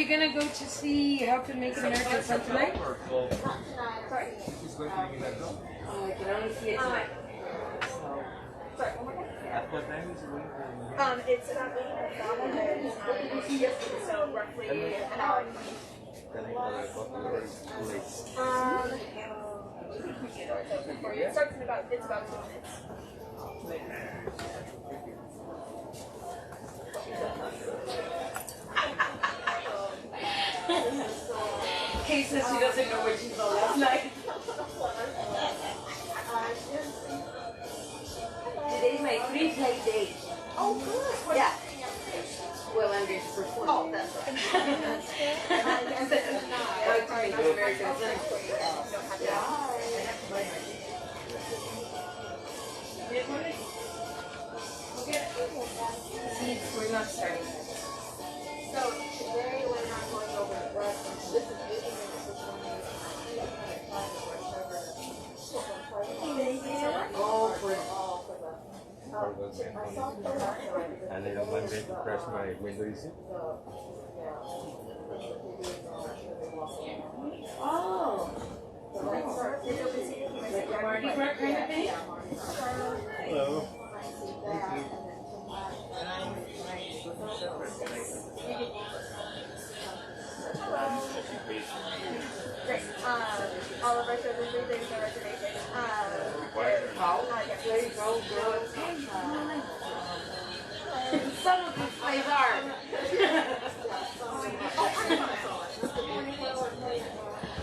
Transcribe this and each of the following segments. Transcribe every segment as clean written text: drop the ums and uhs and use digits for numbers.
you gonna go to see How to Make an American Son tonight? Sorry. He's going to that film. Oh, I can only see it tonight. Sorry, one more time? At what time is it going to It's about 8 o'clock, so roughly an hour. It starts in about 2 minutes. Kay says she doesn't know where she saw last night. Today's my free-play day. Oh, good. Yeah. Well, I'm going to perform. Oh, that's right. We're not starting. So today we're not going over the rest. This is and I don't want to press my window, is it? Oh. Like a Mardi Gras kind of thing? Hello. Thank you. Great. All of our shows are free. There's no reservation. Some of these plays are.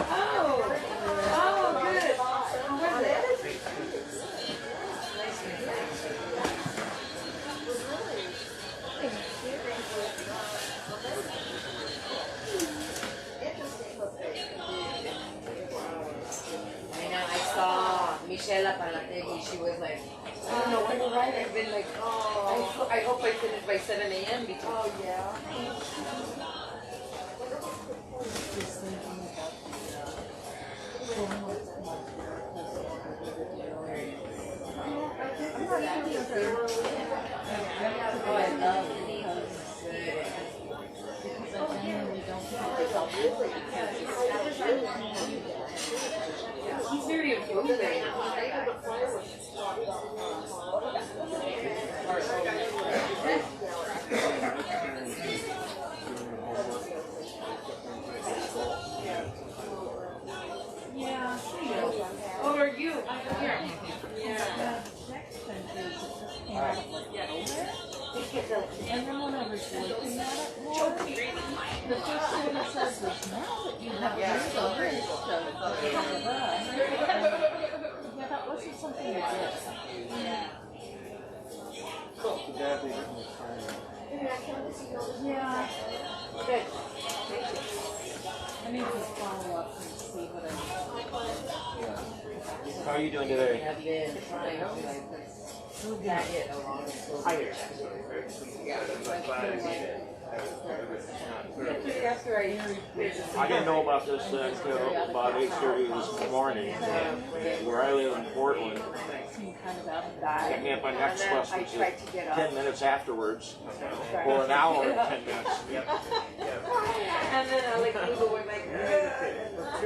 Oh, good. Michelle Palategi, she was like, I don't know when to write. I've been like, I hope I finish by 7 a.m. because. Oh, yeah. I love he's very approving. Yeah. Oh, are you? Here. Yeah. And then when I was looking at it more, the first thing it says is now that you have this list of yeah, that wasn't something you did. Yeah. Good. I need to follow up and see what How are you doing today? I've been trying to get tired. I didn't know about this until about 8:30 this morning. Where I live in Portland, picked me up my next bus, which is 10 minutes afterwards, or an hour and 10 minutes. And then I like Google was like,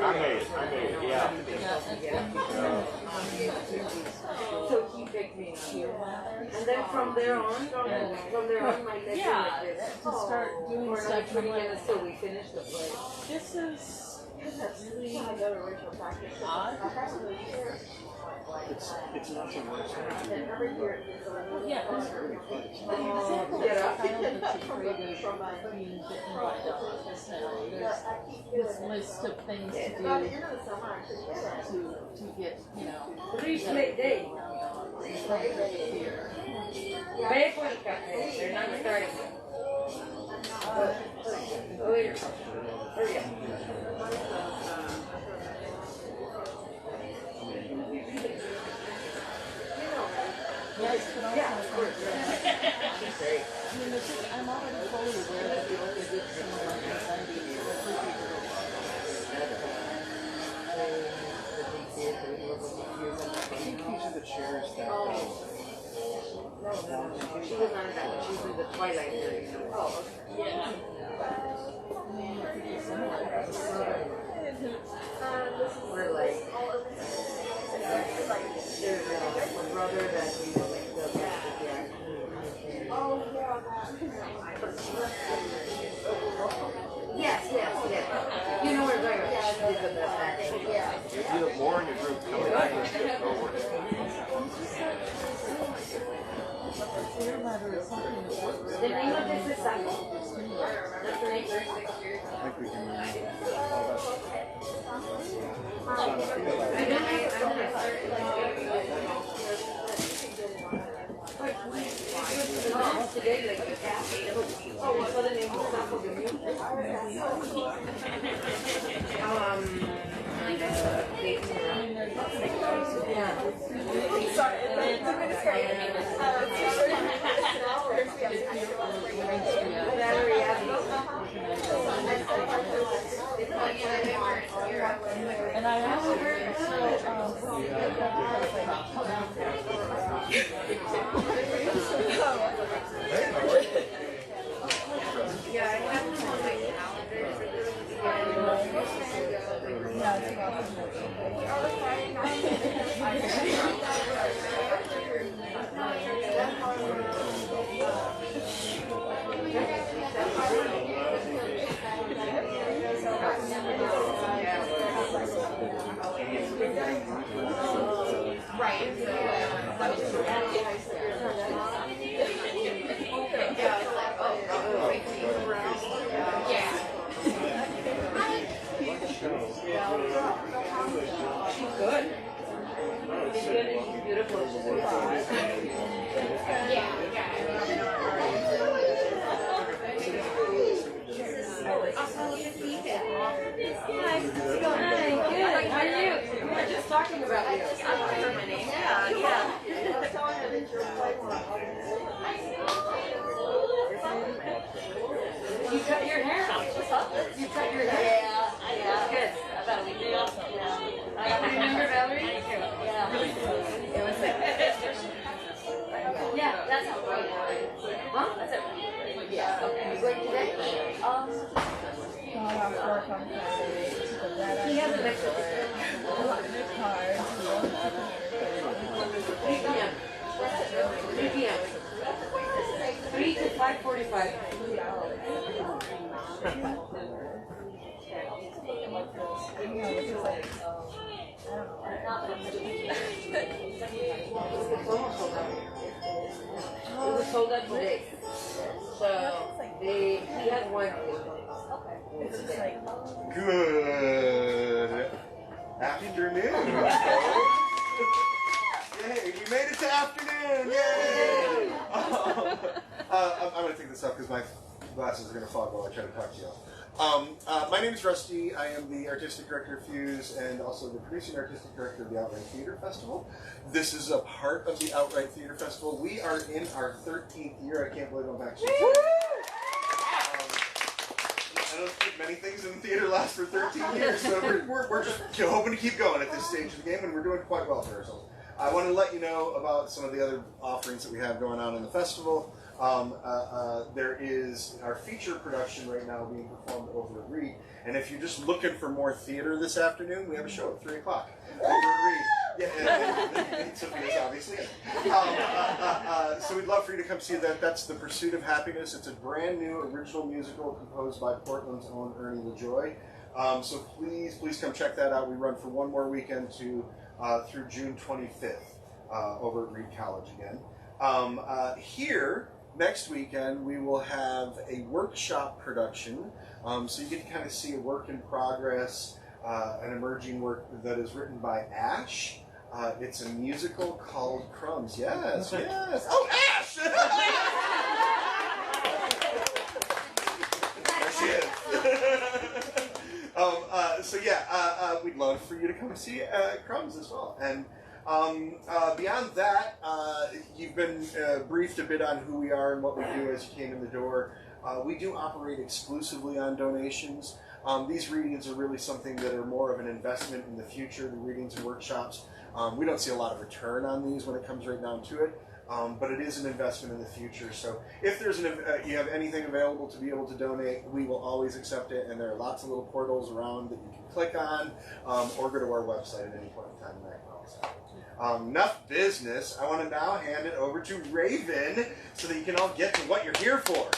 I made it, yeah. so he picked me up. And then from there on, my leg to start doing for another stuff. 20 minutes till we finish the play. This is really odd. It's not so much. Yeah, this this list of things to do to get, you know, Replay day. here. Ve por el café. They're not starting. Hurry up. Yes, but also, Yeah, of course. Great. I mean, I'm already fully aware that we did some of our anxiety. I think these are the chairs that. No, she was not in that one. She was in the Twilight area. Oh, okay. Yeah. did the best acting. Yeah. If you have more in your group, come back and go with it. The name of this is Sappho. That's the name. I think we can. Today, like the cat. Oh, what's the name of Sappho? Yeah. Sorry, And I asked her, Yeah, I have them on my She's good. She's good and she's beautiful. She's good. Hi, good. How are you? We were just talking about you. I heard my name. Yeah. You cut your hair. You cut your hair. Yeah. Good. About a week ago. Yeah. Remember Valerie? Yeah. It was like. Yeah, that's how it was. Huh? That's it. Yeah. Okay. You going today? He has an extra ticket. 3 p.m. 3 p.m. 3 to 5:45. It was sold out today. So he had one. Good afternoon. Yay, we made it to afternoon. Yay! I'm going to take this off because my glasses are going to fog while I try to talk to you all. My name is Rusty. I am the artistic director of FUSE and also the producing artistic director of the Outright Theater Festival. This is a part of the Outright Theater Festival. We are in our 13th year. I can't believe I'm actually I don't think many things in the theater last for 13 years, so we're just hoping to keep going at this stage of the game, and we're doing quite well for ourselves. I want to let you know about some of the other offerings that we have going on in the festival. There is our feature production right now being performed over at Reed, and if you're just looking for more theater this afternoon, we have a show at 3 o'clock over at Reed. Yeah, and Sophia's obviously. So we'd love for you to come see that. That's The Pursuit of Happiness. It's a brand new original musical composed by Portland's own Ernie LaJoy. So please come check that out. We run for one more weekend through June 25th over at Reed College again. Here, next weekend, we will have a workshop production. So you get to kind of see a work in progress, an emerging work that is written by Ash. It's a musical called Crumbs. Yes. Oh, Ash! There she is. We'd love for you to come see Crumbs as well. And beyond that, you've been briefed a bit on who we are and what we do as you came in the door. We do operate exclusively on donations. These readings are really something that are more of an investment in the future, the readings and workshops. We don't see a lot of return on these when it comes right down to it, but it is an investment in the future. So if there's you have anything available to be able to donate, we will always accept it, and there are lots of little portals around that you can click on, or go to our website at any point in time and that can always happen. Enough business. I want to now hand it over to Ravyn so that you can all get to what you're here for.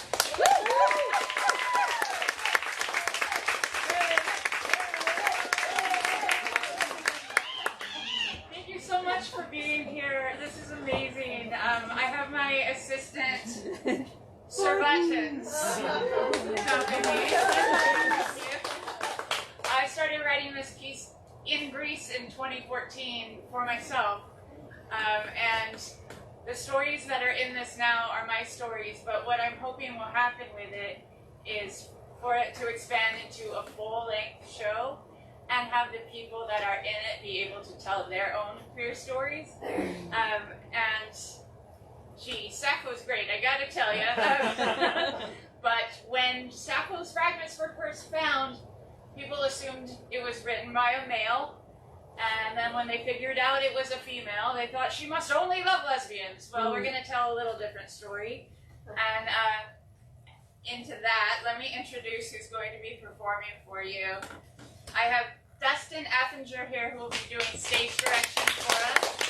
started writing this piece in Greece in 2014 for myself, and the stories that are in this now are my stories, but what I'm hoping will happen with it is for it to expand into a full-length show and have the people that are in it be able to tell their own queer stories. And gee, Sappho's great, I gotta tell you. But when Sappho's fragments were first found, people assumed it was written by a male, and then when they figured out it was a female, they thought she must only love lesbians. Well, we're gonna tell a little different story. And into that, let me introduce who's going to be performing for you. I have Dustin Effinger here, who will be doing stage direction for us.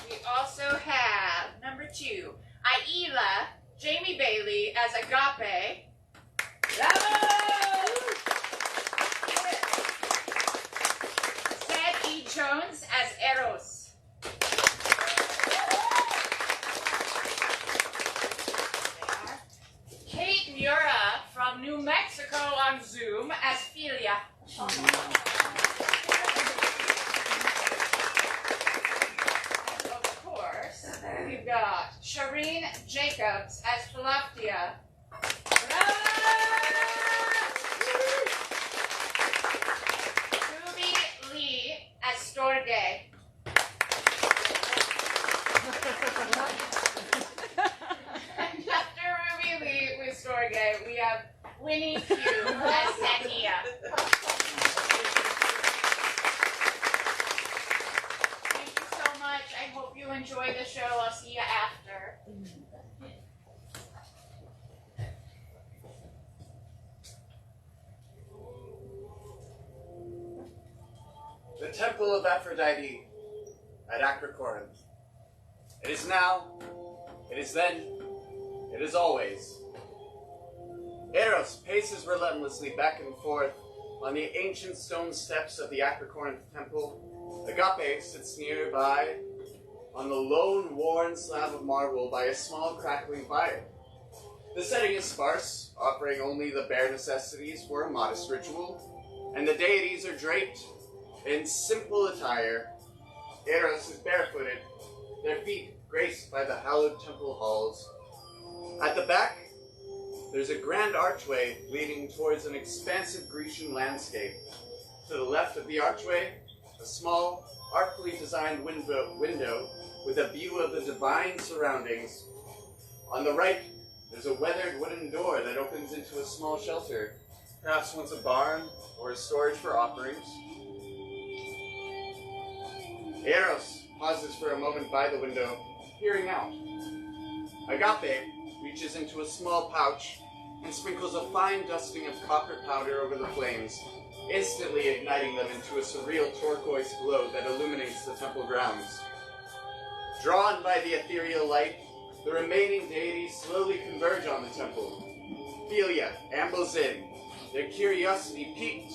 We also have number 2, Aila Jamie Bailey as Agape. Bravo! Zed E Jones as Eros. Mura from New Mexico on Zoom as Philia. And of course, we've got Shareen Jacobs as Philautia. Ruby Lee as Storge. Storge, we have Wynee Hu as Xenia. Thank you so much. I hope you enjoy the show. I'll see you after. The Temple of Aphrodite at Acrocorinth. It is now, it is then, it is always. Eros paces relentlessly back and forth on the ancient stone steps of the Acrocorinth temple. Agape sits nearby on the lone worn slab of marble by a small crackling fire. The setting is sparse, offering only the bare necessities for a modest ritual, and the deities are draped in simple attire. Eros is barefooted, their feet graced by the hallowed temple halls. At the back, there's a grand archway leading towards an expansive Grecian landscape. To the left of the archway, a small, artfully designed window with a view of the divine surroundings. On the right, there's a weathered wooden door that opens into a small shelter, perhaps once a barn or a storage for offerings. Eros pauses for a moment by the window, peering out. Agape reaches into a small pouch and sprinkles a fine dusting of copper powder over the flames, instantly igniting them into a surreal turquoise glow that illuminates the temple grounds. Drawn by the ethereal light, the remaining deities slowly converge on the temple. Philia ambles in, their curiosity piqued,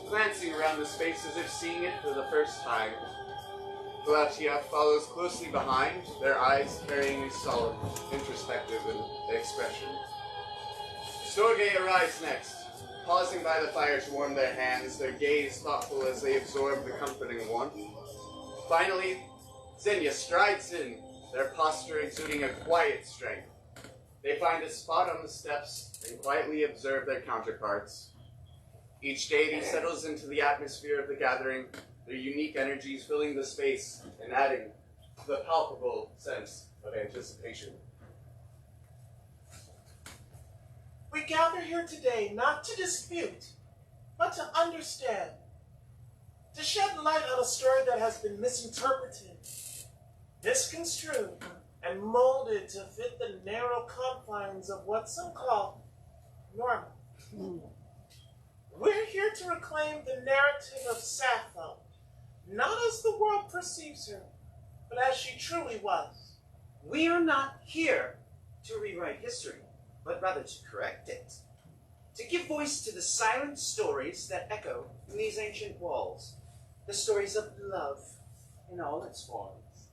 glancing around the space as if seeing it for the first time. Philautia follows closely behind, their eyes carrying a solemn, introspective expression. Storge arrives next, pausing by the fire to warm their hands, their gaze thoughtful as they absorb the comforting warmth. Finally, Xenia strides in, their posture exuding a quiet strength. They find a spot on the steps and quietly observe their counterparts. Each deity settles into the atmosphere of the gathering, their unique energies filling the space and adding to the palpable sense of anticipation. We gather here today not to dispute, but to understand, to shed light on a story that has been misinterpreted, misconstrued, and molded to fit the narrow confines of what some call normal. We're here to reclaim the narrative of Sappho, not as the world perceives her, but as she truly was. We are not here to rewrite history, but rather to correct it. To give voice to the silent stories that echo from these ancient walls. The stories of love in all its forms.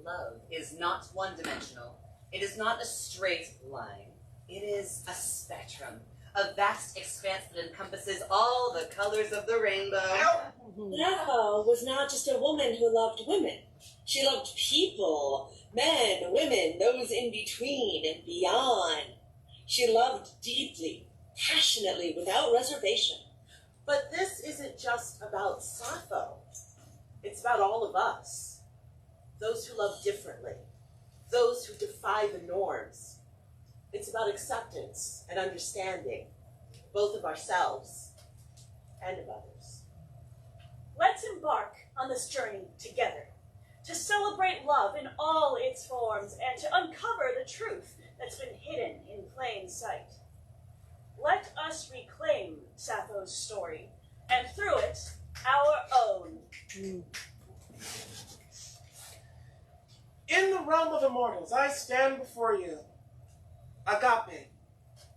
Love is not one-dimensional. It is not a straight line. It is a spectrum, a vast expanse that encompasses all the colors of the rainbow. Sappho was not just a woman who loved women. She loved people, men, women, those in between and beyond. She loved deeply, passionately, without reservation. But this isn't just about Sappho. It's about all of us. Those who love differently. Those who defy the norms. It's about acceptance and understanding, both of ourselves and of others. Let's embark on this journey together, to celebrate love in all its forms and to uncover the truth that's been hidden in plain sight. Let us reclaim Sappho's story, and through it, our own. In the realm of immortals, I stand before you, agape,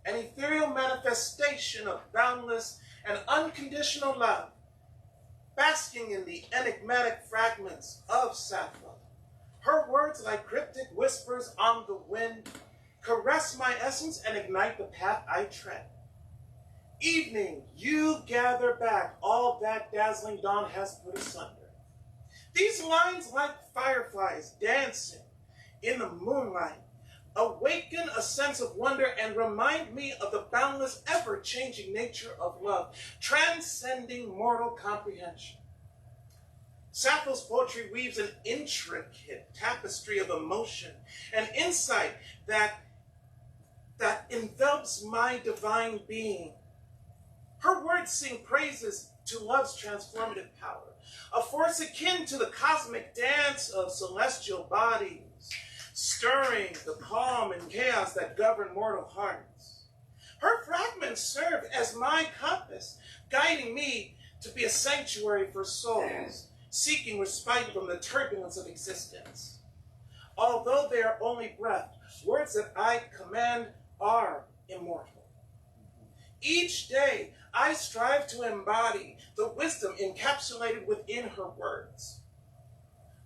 an ethereal manifestation of boundless and unconditional love, basking in the enigmatic fragments of Sappho. Her words, like cryptic whispers on the wind, caress my essence and ignite the path I tread. Evening, you gather back all that dazzling dawn has put asunder. These lines, like fireflies dancing in the moonlight, awaken a sense of wonder and remind me of the boundless, ever-changing nature of love, transcending mortal comprehension. Sappho's poetry weaves an intricate tapestry of emotion and insight that envelops my divine being. Her words sing praises to love's transformative power, a force akin to the cosmic dance of celestial bodies, stirring the calm and chaos that govern mortal hearts. Her fragments serve as my compass, guiding me to be a sanctuary for souls, seeking respite from the turbulence of existence. Although they are only breath, words that I command are immortal. Each day, I strive to embody the wisdom encapsulated within her words.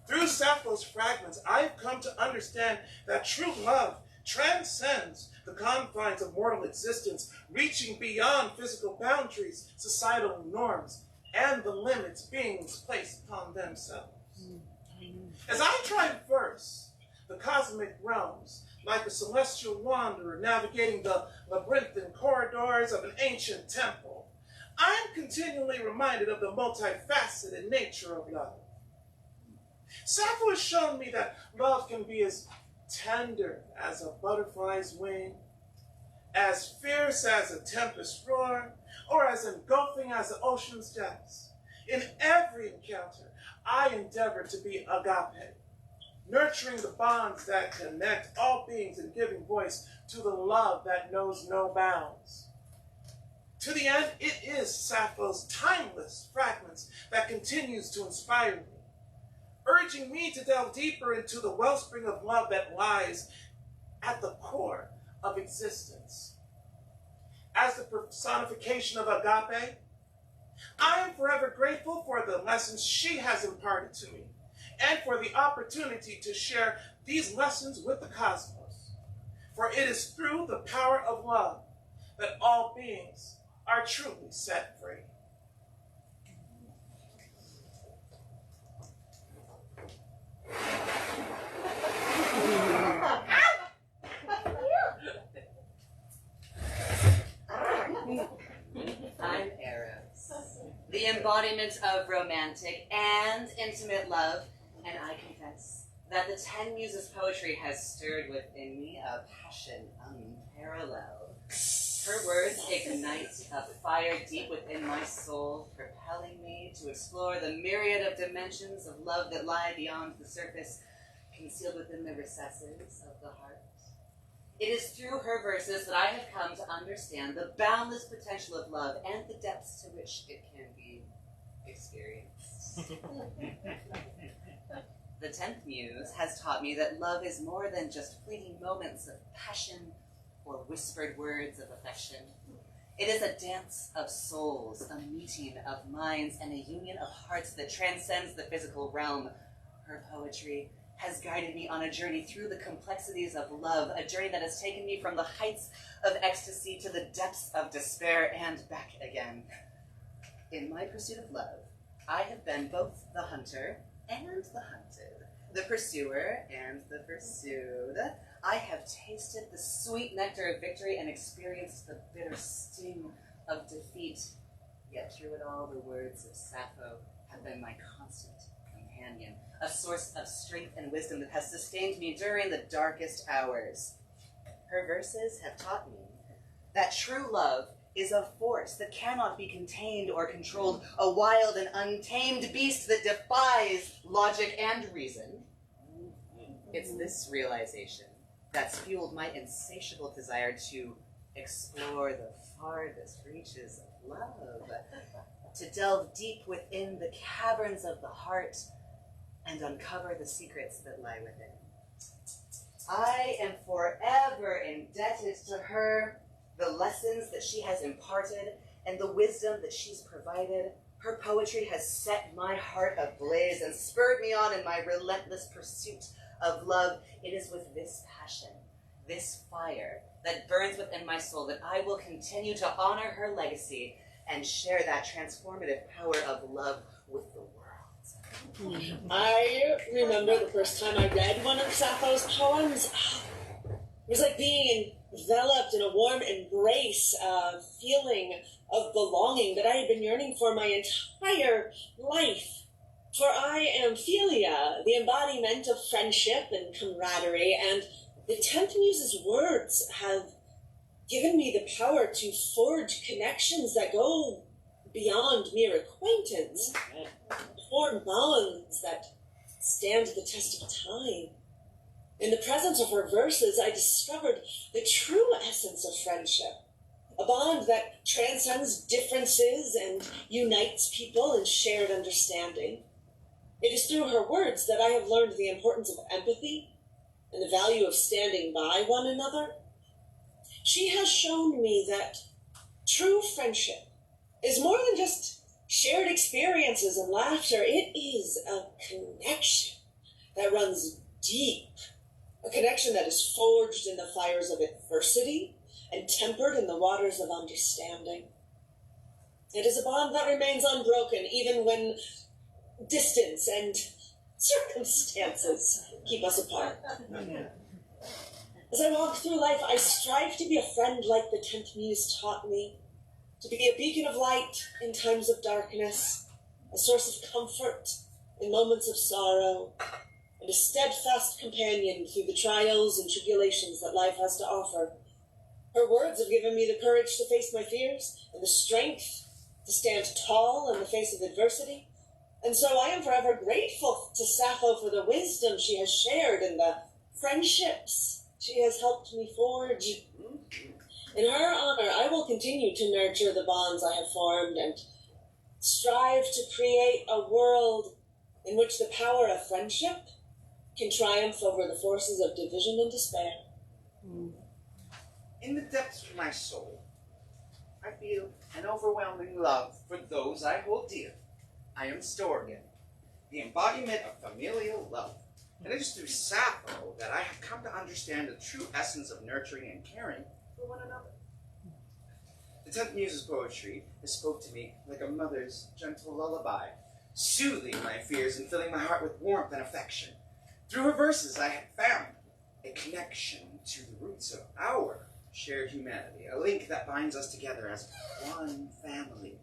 Through Sappho's fragments, I've come to understand that true love transcends the confines of mortal existence, reaching beyond physical boundaries, societal norms, and the limits beings place upon themselves. As I traverse the cosmic realms, like a celestial wanderer navigating the labyrinthine corridors of an ancient temple, I am continually reminded of the multifaceted nature of love. Sappho has shown me that love can be as tender as a butterfly's wing, as fierce as a tempest roar, or as engulfing as the ocean's depths. In every encounter, I endeavor to be agape, nurturing the bonds that connect all beings and giving voice to the love that knows no bounds. To the end, it is Sappho's timeless fragments that continues to inspire me, urging me to delve deeper into the wellspring of love that lies at the core of existence. As the personification of agape, I am forever grateful for the lessons she has imparted to me, and for the opportunity to share these lessons with the cosmos. For it is through the power of love that all beings are truly set free. I'm Eros, the embodiment of romantic and intimate love, and I confess that the 10 Muses' poetry has stirred within me a passion unparalleled. Her words ignite a fire deep within my soul, propelling me to explore the myriad of dimensions of love that lie beyond the surface, concealed within the recesses of the heart. It is through her verses that I have come to understand the boundless potential of love and the depths to which it can be experienced. The 10th Muse has taught me that love is more than just fleeting moments of passion or whispered words of affection. It is a dance of souls, a meeting of minds, and a union of hearts that transcends the physical realm. Her poetry has guided me on a journey through the complexities of love, a journey that has taken me from the heights of ecstasy to the depths of despair and back again. In my pursuit of love, I have been both the hunter and the hunted, the pursuer and the pursued. I have tasted the sweet nectar of victory and experienced the bitter sting of defeat. Yet through it all, the words of Sappho have been my constant companion, a source of strength and wisdom that has sustained me during the darkest hours. Her verses have taught me that true love is a force that cannot be contained or controlled, a wild and untamed beast that defies logic and reason. It's this realization that's fueled my insatiable desire to explore the farthest reaches of love, to delve deep within the caverns of the heart and uncover the secrets that lie within. I am forever indebted to her, the lessons that she has imparted and the wisdom that she's provided. Her poetry has set my heart ablaze and spurred me on in my relentless pursuit of love. It is with this passion, this fire that burns within my soul that I will continue to honor her legacy and share that transformative power of love with the world. I remember the first time I read one of Sappho's poems. It was like being enveloped in a warm embrace, a feeling of belonging that I had been yearning for my entire life. For I am Philia, the embodiment of friendship and camaraderie, and the 10th Muse's words have given me the power to forge connections that go beyond mere acquaintance, form bonds that stand the test of time. In the presence of her verses, I discovered the true essence of friendship, a bond that transcends differences and unites people in shared understanding. It is through her words that I have learned the importance of empathy and the value of standing by one another. She has shown me that true friendship is more than just shared experiences and laughter. It is a connection that runs deep, a connection that is forged in the fires of adversity and tempered in the waters of understanding. It is a bond that remains unbroken even when distance and circumstances keep us apart. As I walk through life, I strive to be a friend like the 10th Muse taught me, to be a beacon of light in times of darkness, a source of comfort in moments of sorrow, and a steadfast companion through the trials and tribulations that life has to offer. Her words have given me the courage to face my fears and the strength to stand tall in the face of adversity. And so I am forever grateful to Sappho for the wisdom she has shared and the friendships she has helped me forge. In her honor, I will continue to nurture the bonds I have formed and strive to create a world in which the power of friendship can triumph over the forces of division and despair. In the depths of my soul, I feel an overwhelming love for those I hold dear. I am Storge, the embodiment of familial love. And it is through Sappho that I have come to understand the true essence of nurturing and caring for one another. The 10th Muse's poetry has spoke to me like a mother's gentle lullaby, soothing my fears and filling my heart with warmth and affection. Through her verses, I have found a connection to the roots of our shared humanity, a link that binds us together as one family.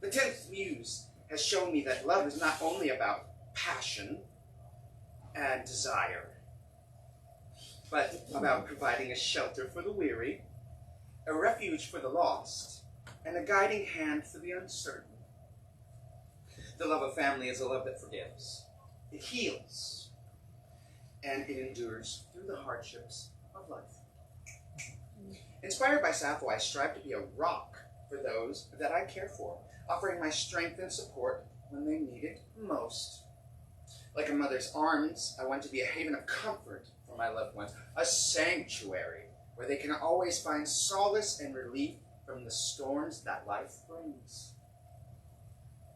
The 10th Muse has shown me that love is not only about passion and desire, but about providing a shelter for the weary, a refuge for the lost, and a guiding hand for the uncertain. The love of family is a love that forgives, it heals, and it endures through the hardships of life. Inspired by Sappho, I strive to be a rock for those that I care for, offering my strength and support when they need it most. Like a mother's arms, I want to be a haven of comfort for my loved ones, a sanctuary where they can always find solace and relief from the storms that life brings.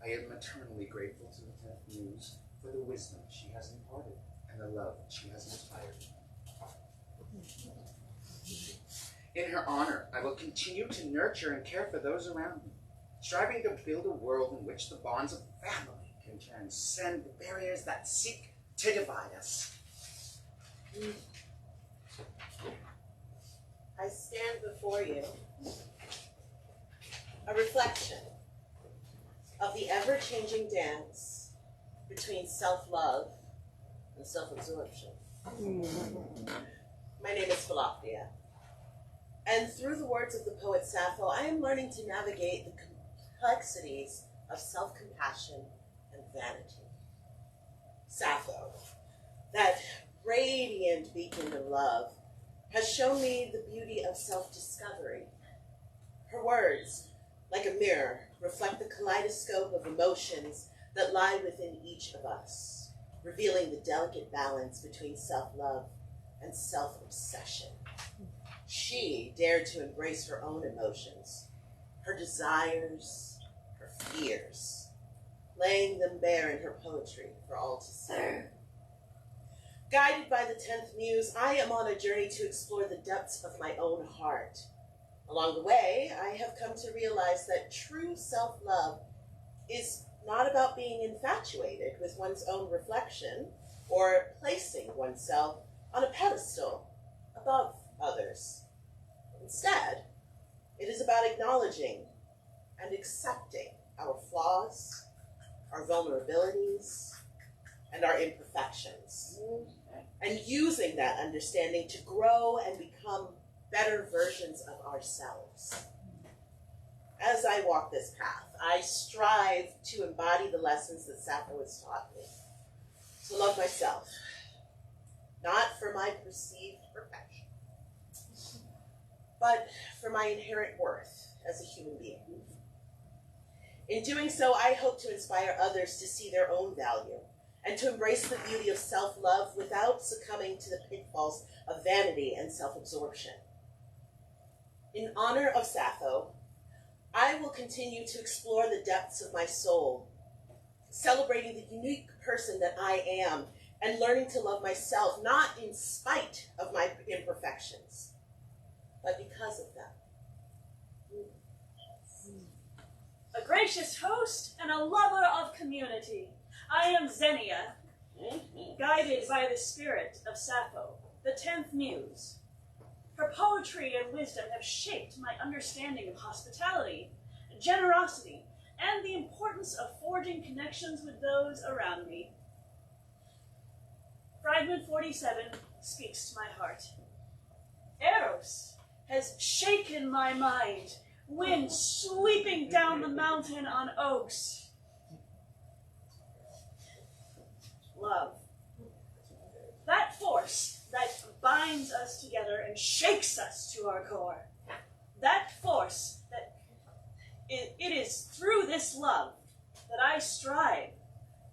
I am eternally grateful to the 10th Muse for the wisdom she has imparted and the love she has inspired. In her honor, I will continue to nurture and care for those around me, striving to build a world in which the bonds of family can transcend the barriers that seek to divide us. I stand before you, a reflection of the ever-changing dance between self-love and self-absorption. My name is Philautia, and through the words of the poet Sappho, I am learning to navigate the complexities of self-compassion and vanity. Sappho, that radiant beacon of love, has shown me the beauty of self-discovery. Her words, like a mirror, reflect the kaleidoscope of emotions that lie within each of us, revealing the delicate balance between self-love and self-obsession. She dared to embrace her own emotions, her desires, her fears, laying them bare in her poetry for all to see. Guided by the 10th Muse, I am on a journey to explore the depths of my own heart. Along the way, I have come to realize that true self-love is not about being infatuated with one's own reflection or placing oneself on a pedestal above others. Instead, it is about acknowledging and accepting our flaws, our vulnerabilities, and our imperfections, and using that understanding to grow and become better versions of ourselves. As I walk this path, I strive to embody the lessons that Sappho has taught me, to love myself, not for my perceived perfection, but for my inherent worth as a human being. In doing so, I hope to inspire others to see their own value and to embrace the beauty of self-love without succumbing to the pitfalls of vanity and self-absorption. In honor of Sappho, I will continue to explore the depths of my soul, celebrating the unique person that I am and learning to love myself, not in spite of my imperfections, but because of them. A gracious host and a lover of community, I am Xenia, guided by the spirit of Sappho, the 10th Muse. Her poetry and wisdom have shaped my understanding of hospitality, generosity, and the importance of forging connections with those around me. Fragment 47 speaks to my heart. Eros has shaken my mind, wind sweeping down the mountain on oaks. Love. That force that binds us together and shakes us to our core. That force that it is through this love that I strive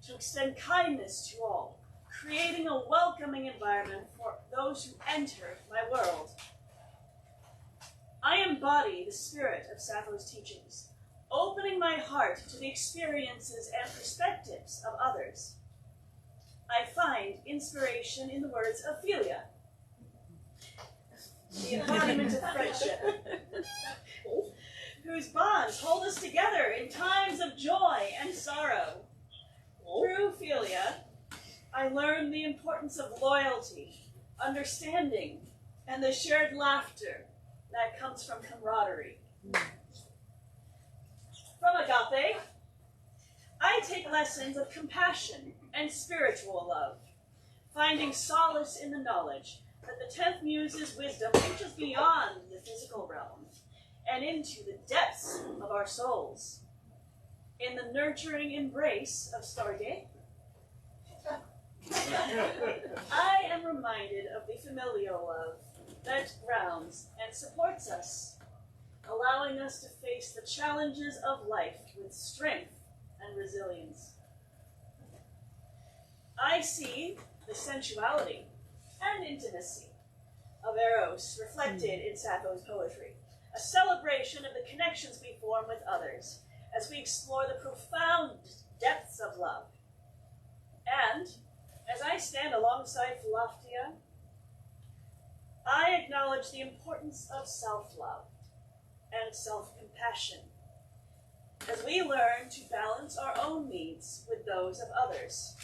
to extend kindness to all, creating a welcoming environment for those who enter my world. I embody the spirit of Sappho's teachings, opening my heart to the experiences and perspectives of others. I find inspiration in the words of Philia, the embodiment of friendship, whose bonds hold us together in times of joy and sorrow. Through Philia, I learned the importance of loyalty, understanding, and the shared laughter that comes from camaraderie. From Agape, I take lessons of compassion and spiritual love, finding solace in the knowledge that the 10th Muse's wisdom reaches beyond the physical realm and into the depths of our souls. In the nurturing embrace of Storge, I am reminded of the familial love that grounds and supports us, allowing us to face the challenges of life with strength and resilience. I see the sensuality and intimacy of Eros reflected in Sappho's poetry, a celebration of the connections we form with others as we explore the profound depths of love. And as I stand alongside Philautia, I acknowledge the importance of self-love and self-compassion as we learn to balance our own needs with those of others.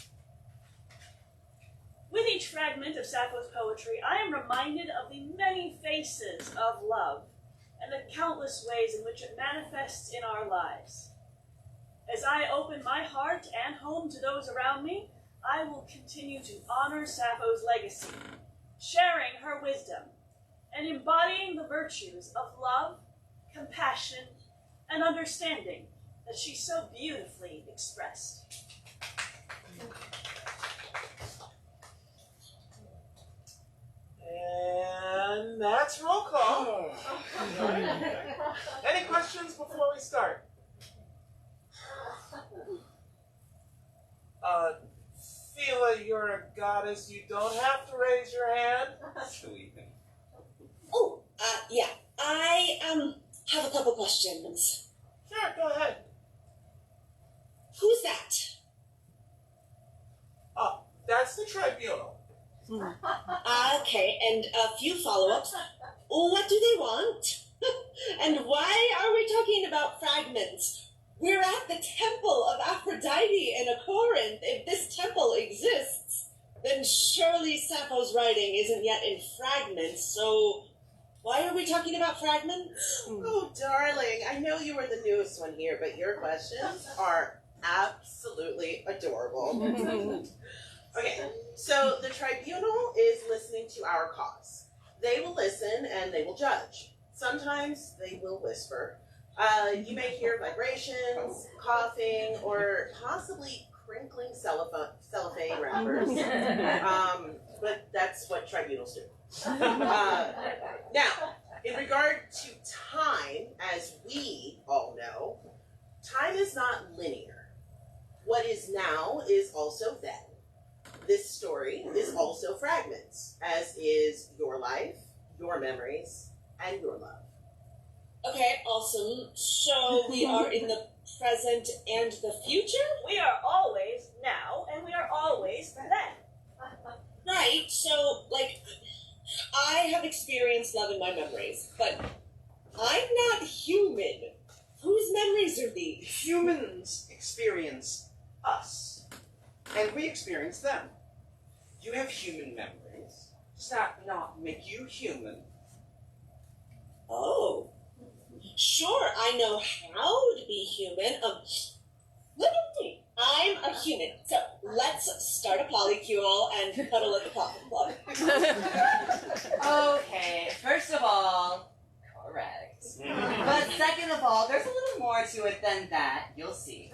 With each fragment of Sappho's poetry, I am reminded of the many faces of love and the countless ways in which it manifests in our lives. As I open my heart and home to those around me, I will continue to honor Sappho's legacy, sharing her wisdom, and embodying the virtues of love, compassion, and understanding that she so beautifully expressed. And that's roll call. Any questions before we start? Philia, you're a goddess. You don't have to raise your hand. Oh, yeah. I have a couple questions. Sure, go ahead. Who's that? Oh, that's the tribunal. Okay, and a few follow-ups. What do they want? And why are we talking about fragments? We're at the temple of Aphrodite in Corinth. If this temple exists, then surely Sappho's writing isn't yet in fragments, so why are we talking about fragments? Oh, darling, I know you were the newest one here, but your questions are absolutely adorable. Okay, so the tribunal is listening to our cause. They will listen and they will judge. Sometimes they will whisper. You may hear vibrations, coughing, or possibly crinkling cellophane wrappers. But that's what tribunals do. Now, in regard to time, as we all know, time is not linear. What is now is also then. This story is also fragments, as is your life, your memories, and your love. Okay, awesome. So we are in the present and the future? We are always now, and we are always then. Right, so, like, I have experienced love in my memories, but I'm not human. Whose memories are these? Humans experience us, and we experience them. You have human memories. Does that not make you human? Oh. Sure, I know how to be human. Look at me. I'm a human. So let's start a polycule and cuddle at the coffin club. Okay, first of all, correct. But second of all, there's a little more to it than that. You'll see.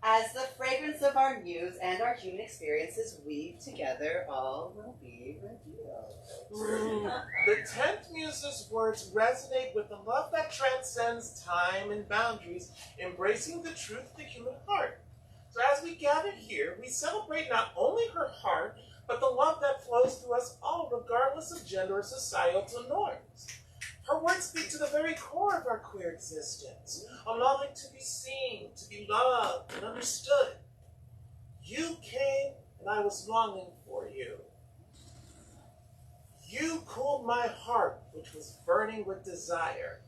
As the fragrance of our muse and our human experiences weave together, all will be revealed. The 10th Muse's words resonate with the love that transcends time and boundaries, embracing the truth of the human heart. So as we gather here, we celebrate not only her heart, but the love that flows through us all, regardless of gender or societal norms. Her words speak to the very core of our queer existence, a longing to be seen, to be loved and understood. You came, and I was longing for you. You cooled my heart, which was burning with desire.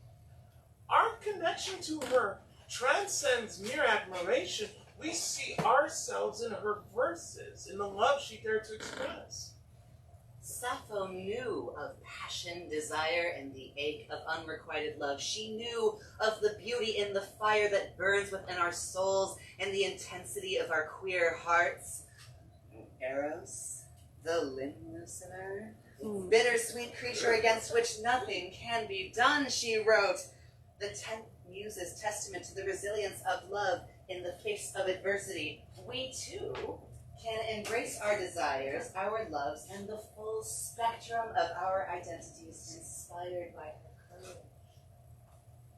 Our connection to her transcends mere admiration. We see ourselves in her verses, in the love she dared to express. Sappho knew of passion, desire, and the ache of unrequited love. She knew of the beauty in the fire that burns within our souls and the intensity of our queer hearts. Eros, the limb loosener, bittersweet creature against which nothing can be done, she wrote. The 10th Muse's testament to the resilience of love in the face of adversity. We, too, can embrace our desires, our loves, and the full spectrum of our identities inspired by her courage.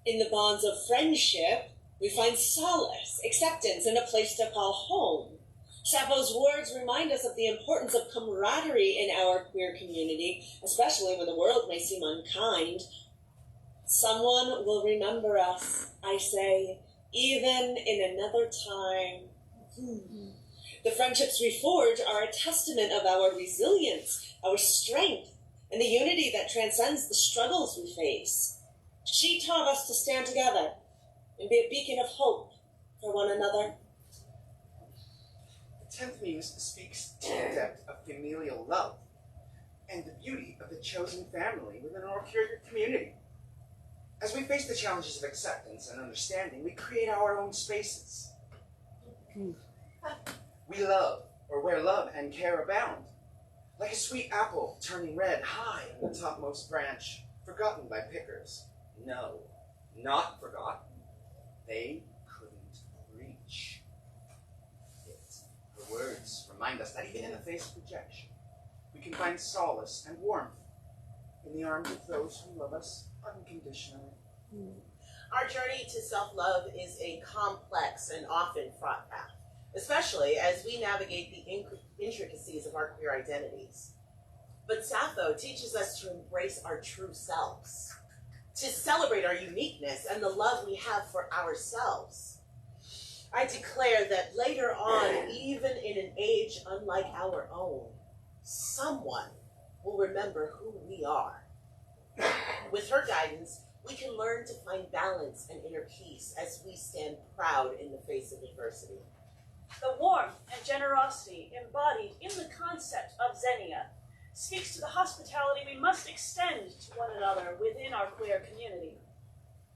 In the bonds of friendship, we find solace, acceptance, and a place to call home. Sappho's words remind us of the importance of camaraderie in our queer community, especially when the world may seem unkind. Someone will remember us, I say, even in another time. The friendships we forge are a testament of our resilience, our strength, and the unity that transcends the struggles we face. She taught us to stand together and be a beacon of hope for one another. The 10th Muse speaks to the depth of familial love and the beauty of the chosen family within our curated community. As we face the challenges of acceptance and understanding, we create our own spaces. We love, or where love and care abound, like a sweet apple turning red high on the topmost branch, forgotten by pickers. No, not forgotten. They couldn't reach it. Her words remind us that even in the face of rejection, we can find solace and warmth in the arms of those who love us unconditionally. Our journey to self-love is a complex and often fraught path, especially as we navigate the intricacies of our queer identities. But Sappho teaches us to embrace our true selves, to celebrate our uniqueness and the love we have for ourselves. I declare that later on, even in an age unlike our own, someone will remember who we are. With her guidance, we can learn to find balance and inner peace as we stand proud in the face of adversity. The warmth and generosity embodied in the concept of Xenia speaks to the hospitality we must extend to one another within our queer community.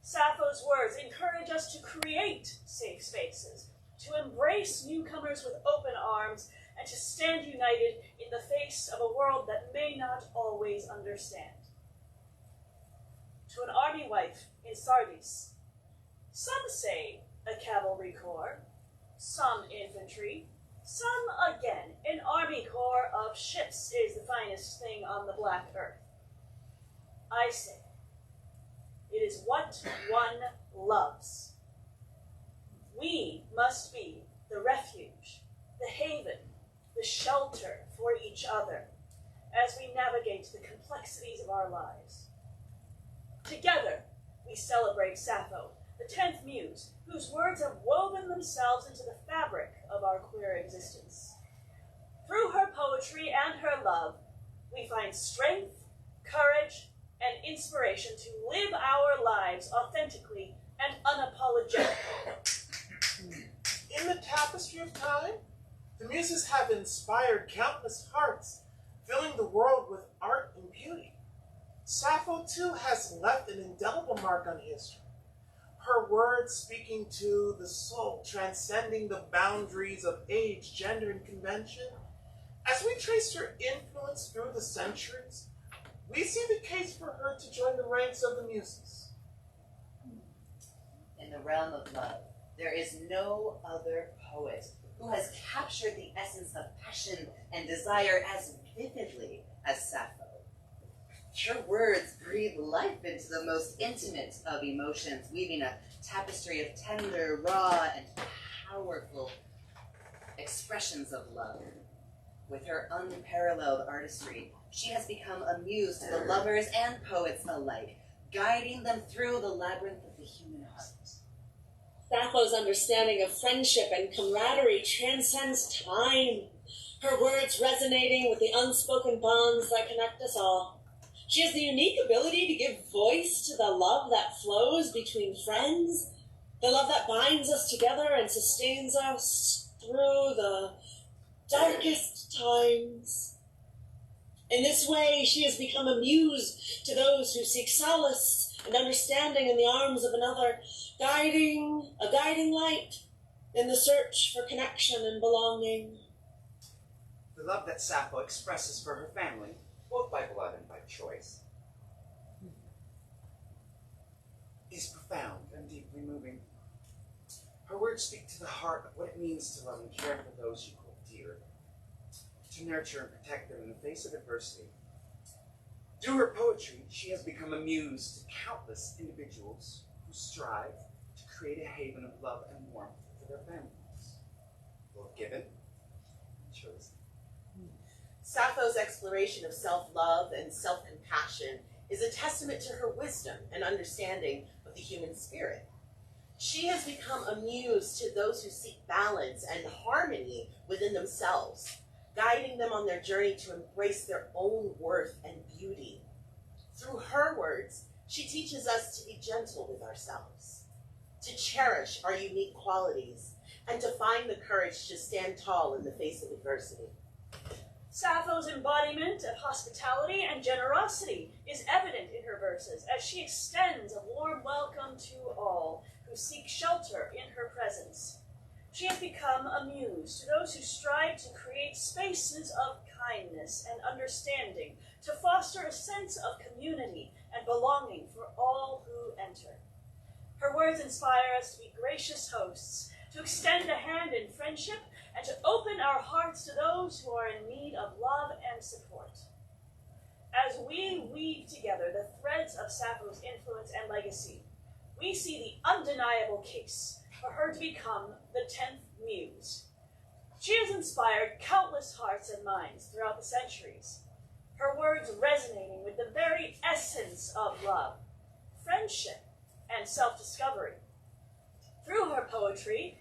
Sappho's words encourage us to create safe spaces, to embrace newcomers with open arms, and to stand united in the face of a world that may not always understand. To an army wife in Sardis, some say a cavalry corps, some infantry, some again an army corps of ships is the finest thing on the black earth. I say, it is what one loves. We must be the refuge, the haven, the shelter for each other as we navigate the complexities of our lives. Together, we celebrate Sappho, the 10th Muse, whose words have woven themselves into the fabric of our queer existence. Through her poetry and her love, we find strength, courage, and inspiration to live our lives authentically and unapologetically. In the tapestry of time, the Muses have inspired countless hearts, filling the world with art and beauty. Sappho, too, has left an indelible mark on history. Her words speaking to the soul, transcending the boundaries of age, gender, and convention. As we trace her influence through the centuries, we see the case for her to join the ranks of the Muses. In the realm of love, there is no other poet who has captured the essence of passion and desire as vividly as Sappho. Her words breathe life into the most intimate of emotions, weaving a tapestry of tender, raw, and powerful expressions of love. With her unparalleled artistry, she has become a muse to the lovers and poets alike, guiding them through the labyrinth of the human heart. Sappho's understanding of friendship and camaraderie transcends time, her words resonating with the unspoken bonds that connect us all. She has the unique ability to give voice to the love that flows between friends, the love that binds us together and sustains us through the darkest times. In this way, she has become a muse to those who seek solace and understanding in the arms of another, a guiding light in the search for connection and belonging. The love that Sappho expresses for her family, both by blood and by choice, is profound and deeply moving. Her words speak to the heart of what it means to love and care for those you hold dear, to nurture and protect them in the face of adversity. Through her poetry, she has become a muse to countless individuals who strive to create a haven of love and warmth for their families, both given and chosen. Sappho's exploration of self-love and self-compassion is a testament to her wisdom and understanding of the human spirit. She has become a muse to those who seek balance and harmony within themselves, guiding them on their journey to embrace their own worth and beauty. Through her words, she teaches us to be gentle with ourselves, to cherish our unique qualities, and to find the courage to stand tall in the face of adversity. Sappho's embodiment of hospitality and generosity is evident in her verses as she extends a warm welcome to all who seek shelter in her presence. She has become a muse to those who strive to create spaces of kindness and understanding, to foster a sense of community and belonging for all who enter. Her words inspire us to be gracious hosts, to extend a hand in friendship, and to open our hearts to those who are in need of love and support. As we weave together the threads of Sappho's influence and legacy, we see the undeniable case for her to become the 10th Muse. She has inspired countless hearts and minds throughout the centuries, her words resonating with the very essence of love, friendship, and self-discovery. Through her poetry,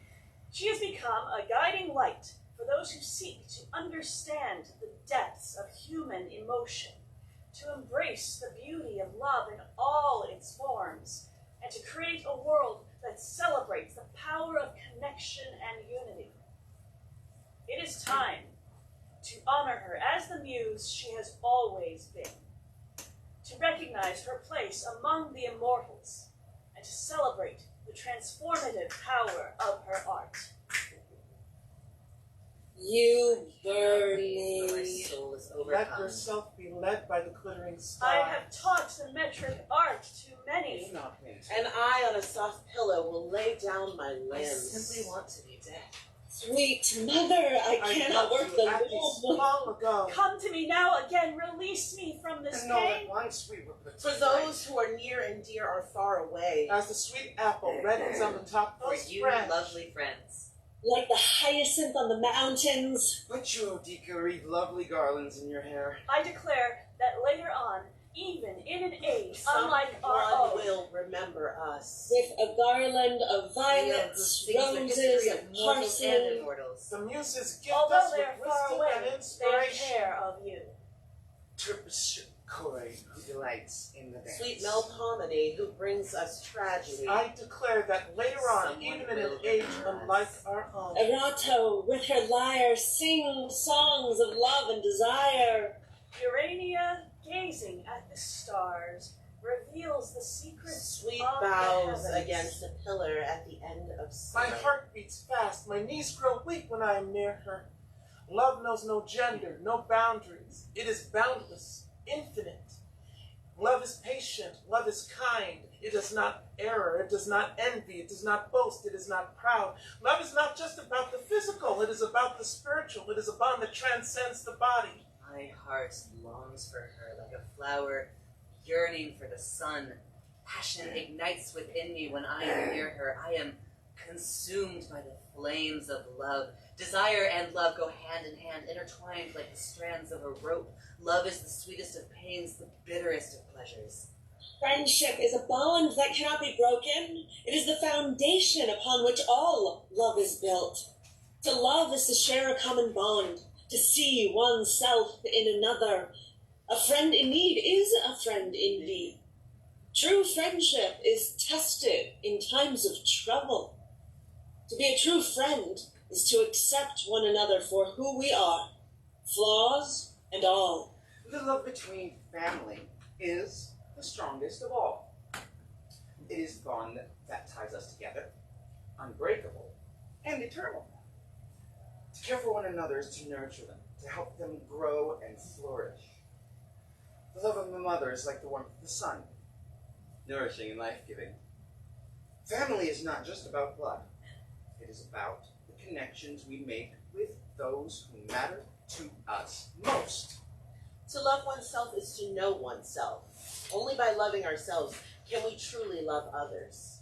she has become a guiding light for those who seek to understand the depths of human emotion, to embrace the beauty of love in all its forms, and to create a world that celebrates the power of connection and unity. It is time to honor her as the muse she has always been, to recognize her place among the immortals, and to celebrate the transformative power of her art. You burn me. My soul is Let overcome. yourself be led by the glittering star. I have taught the metric art to many. If not me. And I, on a soft pillow, will lay down my I limbs. simply want to be dead. Sweet mother, I cannot work the at least womb. long ago. Come to me now again, release me from this And all pain. at once we were put For to those who are near and dear are far away. As the sweet apple reddens on the top For of you, branch. lovely friends. Like the hyacinth on the mountains. But you, Odika, weave lovely garlands in your hair. I declare that later on, even in an age unlike our Someone own, will remember us. With a garland of Who violets, sings the roses, history of and mortals and parsley. immortals. The muses give although us they with are far wisdom away, and they have inspiration. care of you. Turpus Kore, who delights in the dance. Sweet Melpomene, who brings us tragedy. I declare that later on, Someone even in an will age remember unlike us. our own, Erato, with her lyre, sing songs of love and desire. Urania, gazing at the stars, reveals the secrets Sweet of bows the heavens. against a pillar at the end of my summer. heart beats fast, my knees grow weak when I am near her. Love knows no gender, no boundaries. It is boundless, infinite. Love is patient, love is kind. It does not err, it does not envy, it does not boast, it is not proud. Love is not just about the physical, it is about the spiritual, it is a bond that transcends the body. My heart longs for her like a flower yearning for the sun. Passion ignites within me when I am near her. I am consumed by the flames of love. Desire and love go hand in hand, intertwined like the strands of a rope. Love is the sweetest of pains, the bitterest of pleasures. Friendship is a bond that cannot be broken. It is the foundation upon which all love is built. To love is to share a common bond, to see oneself in another. A friend in need is a friend indeed. True friendship is tested in times of trouble. To be a true friend is to accept one another for who we are, flaws and all. The love between family is the strongest of all. It is the bond that ties us together, unbreakable and eternal. To care for one another is to nurture them, to help them grow and flourish. The love of a mother is like the warmth of the sun, nourishing and life-giving. Family is not just about blood. It is about the connections we make with those who matter to us most. To love oneself is to know oneself. Only by loving ourselves can we truly love others.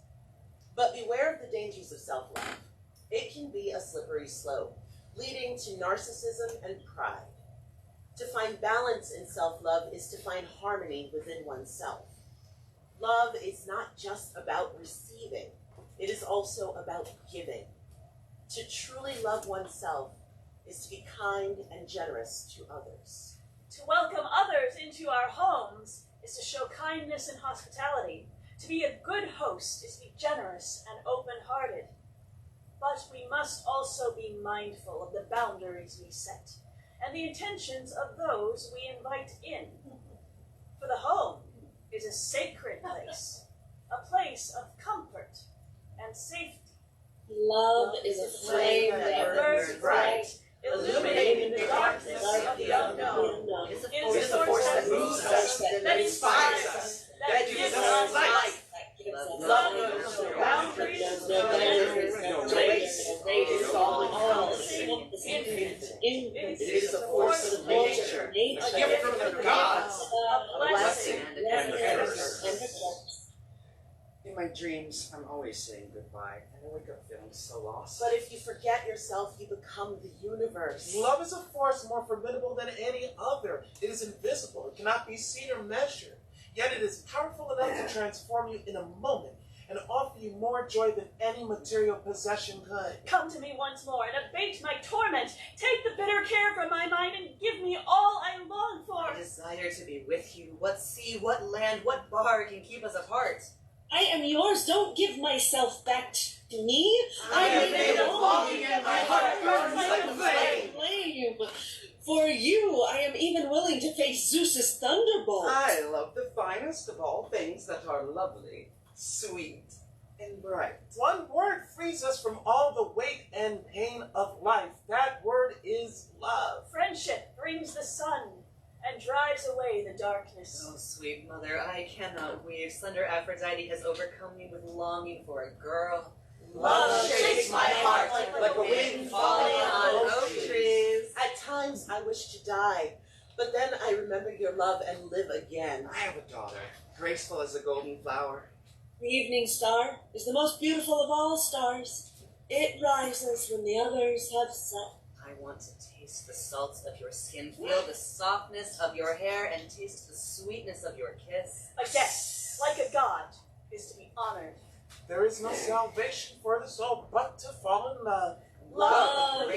But beware of the dangers of self-love. It can be a slippery slope, leading to narcissism and pride. To find balance in self-love is to find harmony within oneself. Love is not just about receiving. it is also about giving. To truly love oneself is to be kind and generous to others. To welcome others into our homes is to show kindness and hospitality. To be a good host is to be generous and open-hearted. But we must also be mindful of the boundaries we set and the intentions of those we invite in. For the home is a sacred place, a place of comfort and safety. Love is a flame that burns bright, illuminating the darkness of the unknown. It is a force that moves us, that inspires us, that gives us life. Love knows no boundaries, no race, is all infinite. It is a force of nature, a gift from the gods, a blessing and a curse. In my dreams, I'm always saying goodbye, and I wake up feeling so lost. But if you forget yourself, you become the universe. Love is a force more formidable than any other. It is invisible. It cannot be seen or measured. Yet it is powerful enough to transform you in a moment and offer you more joy than any material possession could. Come to me once more and abate my torment. Take the bitter care from my mind and give me all I long for. I desire to be with you. What sea, what land, what bar can keep us apart? I am yours. Don't give myself back to me. I am made of longing and my heart burns like a flame. For you, I am even willing to face Zeus's thunderbolt. I love the finest of all things that are lovely, sweet, and bright. One word frees us from all the weight and pain of life. That word is love. Friendship brings the sun and drives away the darkness. Oh, sweet mother, I cannot weave. Slender Aphrodite has overcome me with longing for a girl. Love shakes my heart like a wind falling on oak trees. At times I wish to die, but then I remember your love and live again. I have a daughter, graceful as a golden flower. The evening star is the most beautiful of all stars. It rises when the others have set. I want to taste the salt of your skin, feel the softness of your hair, and taste the sweetness of your kiss. A guest, like a god, is to be honored. There is no salvation for the soul but to fall in love. Love,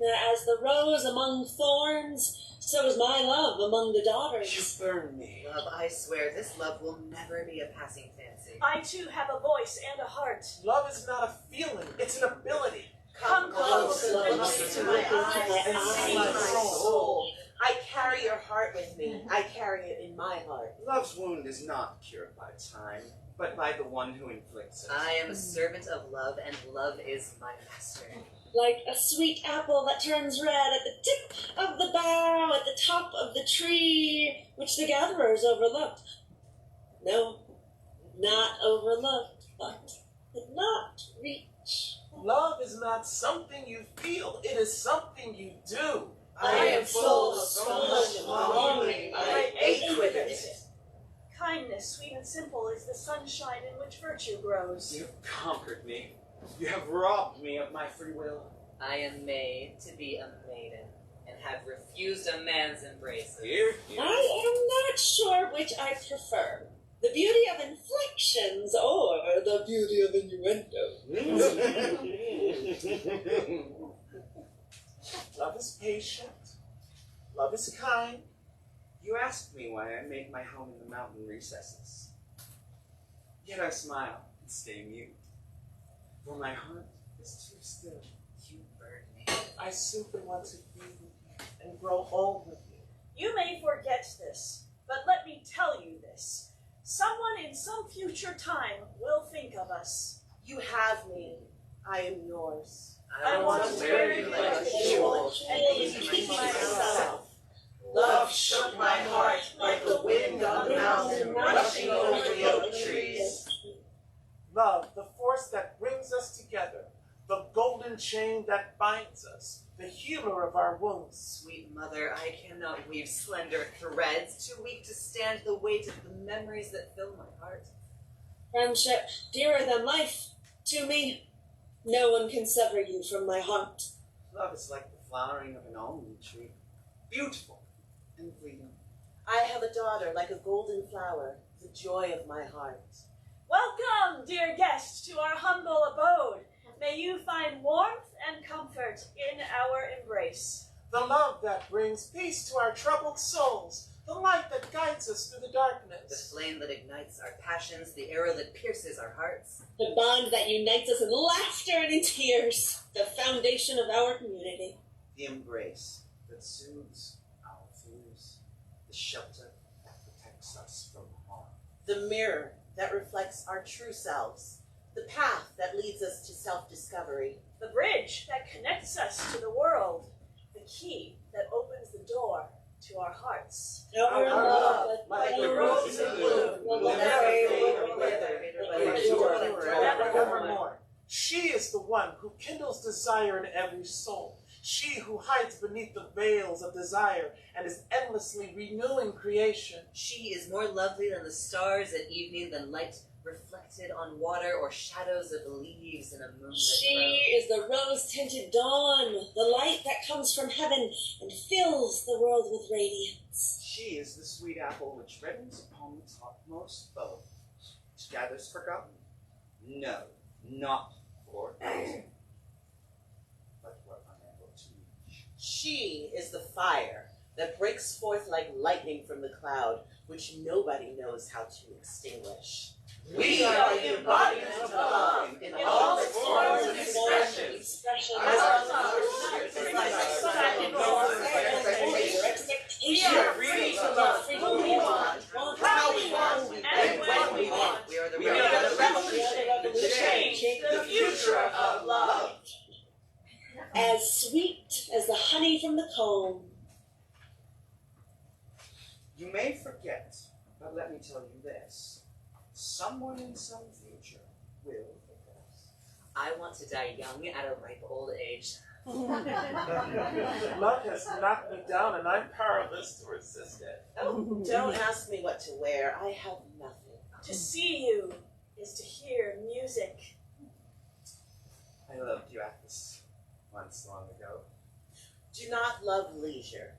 As the rose among thorns, so is my love among the daughters. You burn me. Love, I swear, this love will never be a passing fancy. I too have a voice and a heart. Love is not a feeling, it's an ability. Come close and look into my eyes and see my soul. I carry your heart with me. I carry it in my heart. Love's wound is not cured by time, but by the one who inflicts it. I am a servant of love, and love is my master. Like a sweet apple that turns red at the tip of the bough, at the top of the tree, which the gatherers overlooked. No, not overlooked, but could not reach. Love is not something you feel, it is something you do. I am full of so much longing, I ache with it. Kindness, sweet and simple, is the sunshine in which virtue grows. You have conquered me. You have robbed me of my free will. I am made to be a maiden, and have refused a man's embraces. Here, I am not sure which I prefer. The beauty of inflections or the beauty of innuendo. Love is patient. Love is kind. You asked me why I made my home in the mountain recesses. Yet I smile and stay mute. For my heart is too still. You burn me. I simply want to be with you and grow old with you. You may forget this, but let me tell you this. Someone in some future time will think of us. You have me. I am yours. I want to wear you like a jewel and keep myself. Love shook my heart like the wind on the mountain rushing over the oak trees. Love, the force that brings us together, the golden chain that binds us, the healer of our wounds. Sweet mother, I cannot weave slender threads, too weak to stand the weight of the memories that fill my heart. Friendship, dearer than life to me. No one can sever you from my heart. Love is like the flowering of an almond tree, beautiful and fleeting. I have a daughter like a golden flower, the joy of my heart. Welcome, dear guest, to our humble abode. May you find warmth and comfort in our embrace. The love that brings peace to our troubled souls, the light that guides us through the The darkness. flame that ignites our passions, the arrow that pierces our hearts. The bond that unites us in laughter and in tears, the foundation of our community. The embrace that soothes our fears, the shelter that protects us from harm. The mirror that reflects our true selves, the path that leads us to self-discovery. The bridge that connects us to the world, the key that opens the door to our hearts. Our love, like the roses in bloom, will never fade or wither, but endure forevermore. She is the one who kindles desire in every soul. She who hides beneath the veils of desire and is endlessly renewing creation. She is more lovely than the stars at evening, than light reflected on water or shadows of leaves in a moonlit She road. is the rose-tinted dawn, the light that comes from heaven and fills the world with radiance. She is the sweet apple which reddens upon the topmost bough, which gathers forgotten. No, not for nothing, but we're unable to reach. She is the fire that breaks forth like lightning from the cloud, which nobody knows how to extinguish. We are the embodiment of love in all its forms and expressions. We are free to love who we want, how we want, and when we want. We are the We are the revolution to change the future of love. as sweet as the honey from the comb. You may forget, but let me tell you this. Someone in some future will forget us. I want to die young at a ripe old age. Love has knocked me down and I'm powerless to resist it. Oh, don't ask me what to wear. I have nothing. To see you is to hear music. I loved you at this once long ago. Do not love leisure.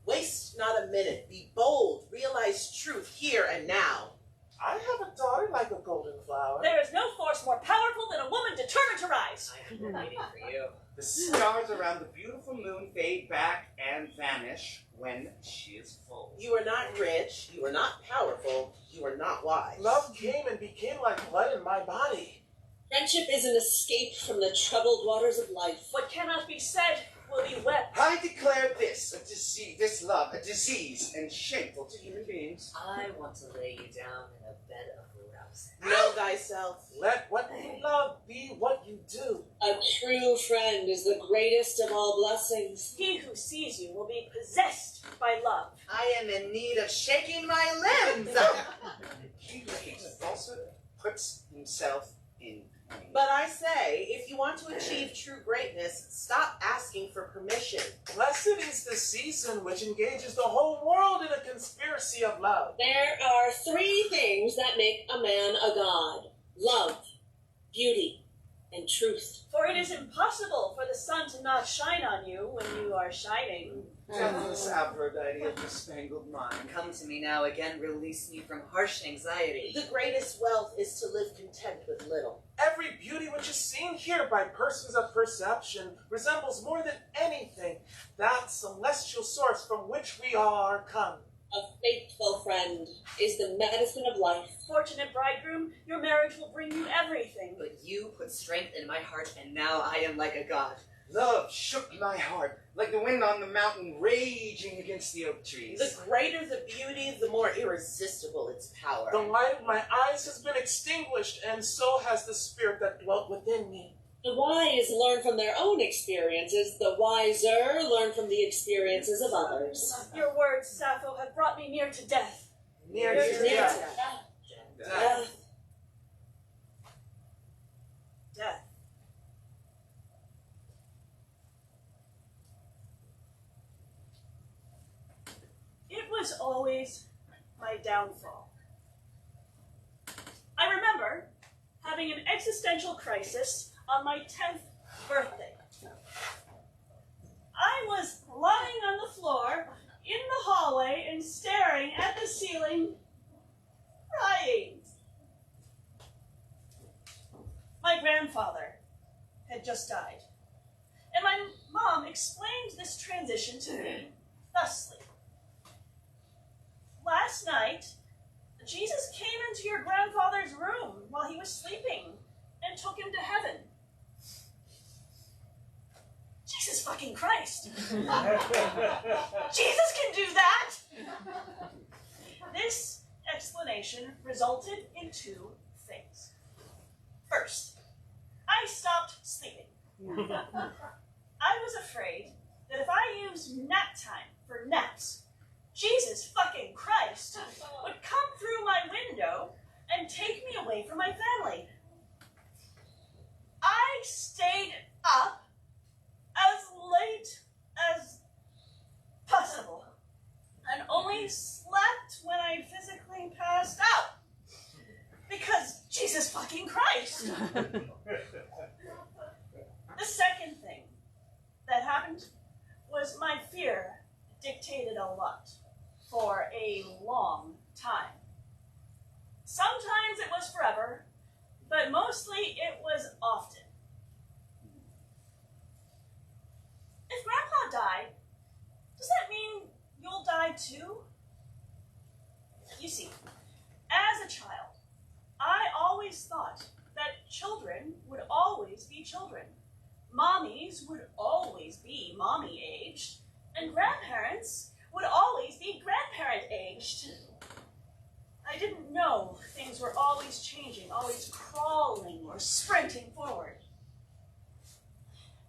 Waste not a minute. Be bold. Realize truth here and now. I have a daughter like a golden flower. There is no force more powerful than a woman determined to rise. I have been waiting for you. The stars around the beautiful moon fade back and vanish when she is full. You are not rich. You are not powerful. You are not wise. Love came and became like blood in my body. Friendship is an escape from the troubled waters of life. What cannot be said will be wept. I declare this a disease, this love, a disease and shameful to human beings. I want to lay you down in a bed of roses. Know thyself. Let what you love be what you do. A true friend is the greatest of all blessings. He who sees you will be possessed by love. I am in need of shaking my limbs. He who hates falsehood puts himself in pain. But I say, if you want to achieve true greatness, stop asking for permission. Blessed is the season which engages the whole world in a conspiracy of love. There are 3 things that make a man a god: love, beauty, and truth. For it is impossible for the sun to not shine on you when you are shining. Deathless Aphrodite of the spangled mind. Come to me now again, release me from harsh anxiety. The greatest wealth is to live content with little. Every beauty which is seen here by persons of perception resembles more than anything that celestial source from which we are come. A faithful friend is the medicine of life. Fortunate bridegroom, your marriage will bring you everything. But you put strength in my heart, and now I am like a god. Love shook my heart like the wind on the mountain raging against the oak trees. The greater the beauty, the more irresistible its power. The light of my eyes has been extinguished, and so has the spirit that dwelt within me. The wise learn from their own experiences. The wiser learn from the experiences of others. Your words, Sappho, have brought me near to death. Near to death. Death. Death. It was always my downfall. I remember having an existential crisis on my 10th birthday. I was lying on the floor in the hall hallway and staring at the ceiling, crying. My grandfather had just died, and my mom explained this transition to me thusly. Last night, Jesus came into your grandfather's room while he was sleeping and took him to heaven. Jesus fucking Christ! Jesus can do that! This explanation resulted in two things. First, I stopped sleeping. I was afraid that if I used nap time for naps, Jesus fucking Christ would come through my window and take me away from my family. I stayed up as late as possible and only slept when I physically passed out. Because Jesus fucking Christ. The second thing that happened was my fear dictated a lot for a long time. Sometimes it was forever, but mostly it was often. If Grandpa died, does that mean you'll die too? You see, as a child, I always thought that children would always be children. Mommies would always be mommy-aged, and grandparents would always be grandparent-aged. I didn't know things were always changing, always crawling or sprinting forward.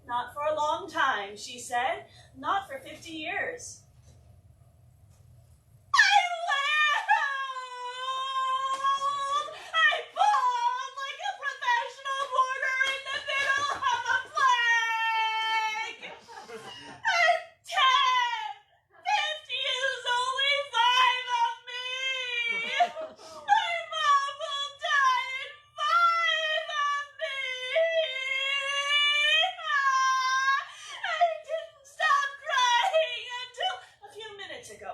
Not for a long time, she said. Not for 50 years. I bawled like a professional mourner in the middle of a plague. At 10, 50 is only 5 of me. My mom will die in 5 of me. I didn't stop crying until a few minutes ago.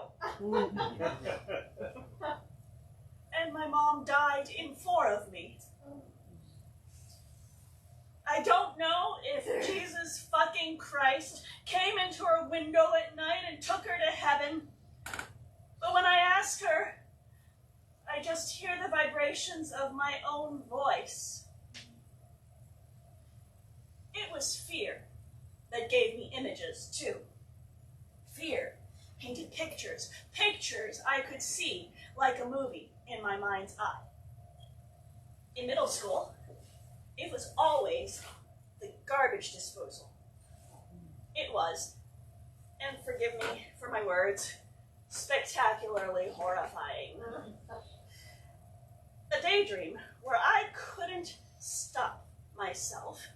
And my mom died in 4 of me. I don't know if Jesus fucking Christ came into her window at night and took her to heaven, but when I ask her, I just hear the vibrations of my own voice. It was fear that gave me images, too. Fear painted pictures, pictures I could see like a movie in my mind's eye. In middle school, it was always the garbage disposal. It was, and forgive me for my words, spectacularly horrifying. A daydream where I couldn't stop myself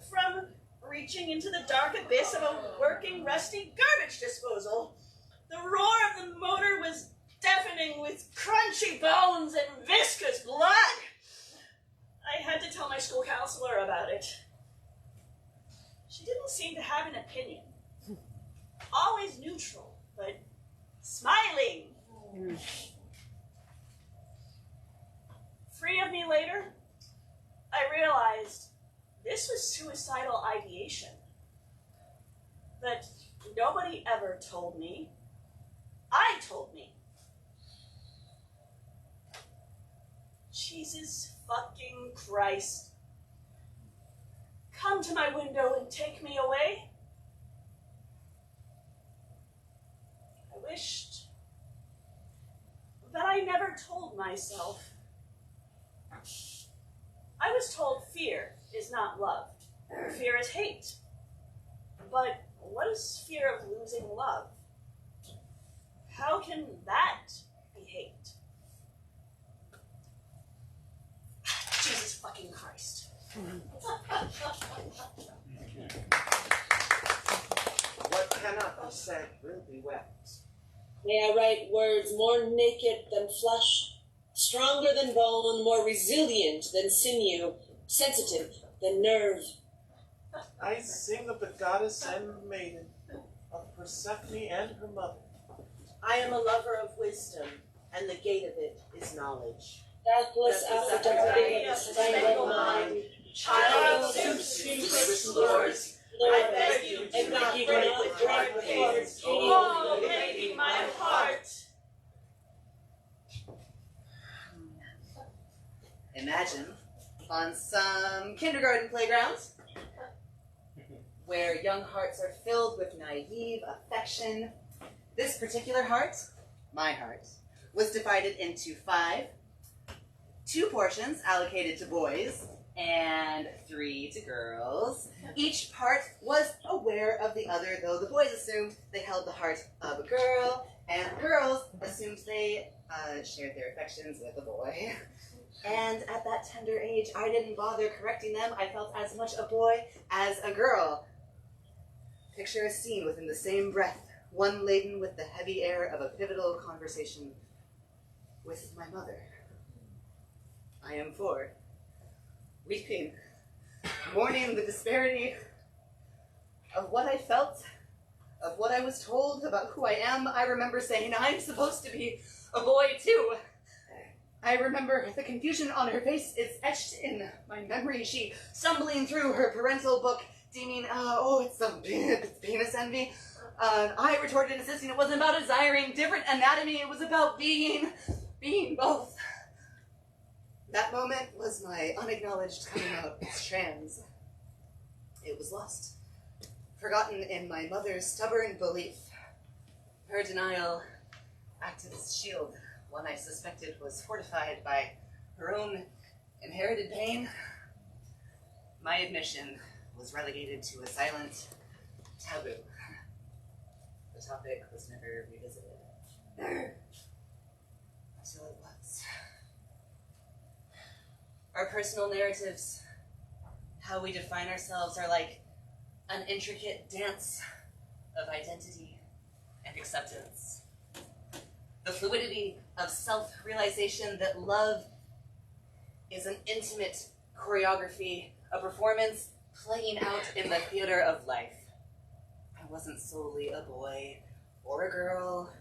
from reaching into the dark abyss of a working, rusty garbage disposal. The roar of the motor was deafening with crunchy bones and viscous blood. I had to tell my school counselor about it. She didn't seem to have an opinion. Always neutral, but smiling. 3 of me later, I realized this was suicidal ideation. But nobody ever told me. I told me. Jesus fucking Christ. Come to my window and take me away. I wished that I never told myself. I was told fear is not love. Fear is hate. But what is fear of losing love? How can that be hate? Jesus fucking Christ. What cannot be said will be wept. May I write words more naked than flesh, stronger than bone, more resilient than sinew, sensitive than nerve. I sing of the goddess and maiden, of Persephone and her mother, I am a lover of wisdom, and the gate of it is knowledge. Deathless aphrodite of strangle mind, child of stupid lords, I beg you, do not break the thread before its king. Oh, lady, my heart! Imagine on some kindergarten playground where young hearts are filled with naive affection. This particular heart, my heart, was divided into 5, 2 portions allocated to boys and 3 to girls. Each part was aware of the other, though the boys assumed they held the heart of a girl, and the girls assumed they shared their affections with a boy. And at that tender age, I didn't bother correcting them. I felt as much a boy as a girl. Picture a scene within the same breath, one laden with the heavy air of a pivotal conversation with my mother. I am 4, weeping, mourning the disparity of what I felt, of what I was told about who I am. I remember saying, I'm supposed to be a boy too. I remember the confusion on her face is etched in my memory. She stumbling through her parental book, deeming, it's penis envy. I retorted, insisting it wasn't about desiring different anatomy, it was about being both. That moment was my unacknowledged coming out as trans. It was lost, forgotten in my mother's stubborn belief. Her denial acted as a shield, one I suspected was fortified by her own inherited pain. My admission was relegated to a silent taboo. The topic was never revisited. Until it was. Our personal narratives, how we define ourselves, are like an intricate dance of identity and acceptance. The fluidity of self-realization that love is an intimate choreography, a performance playing out in the theater of life. I wasn't solely a boy or a girl.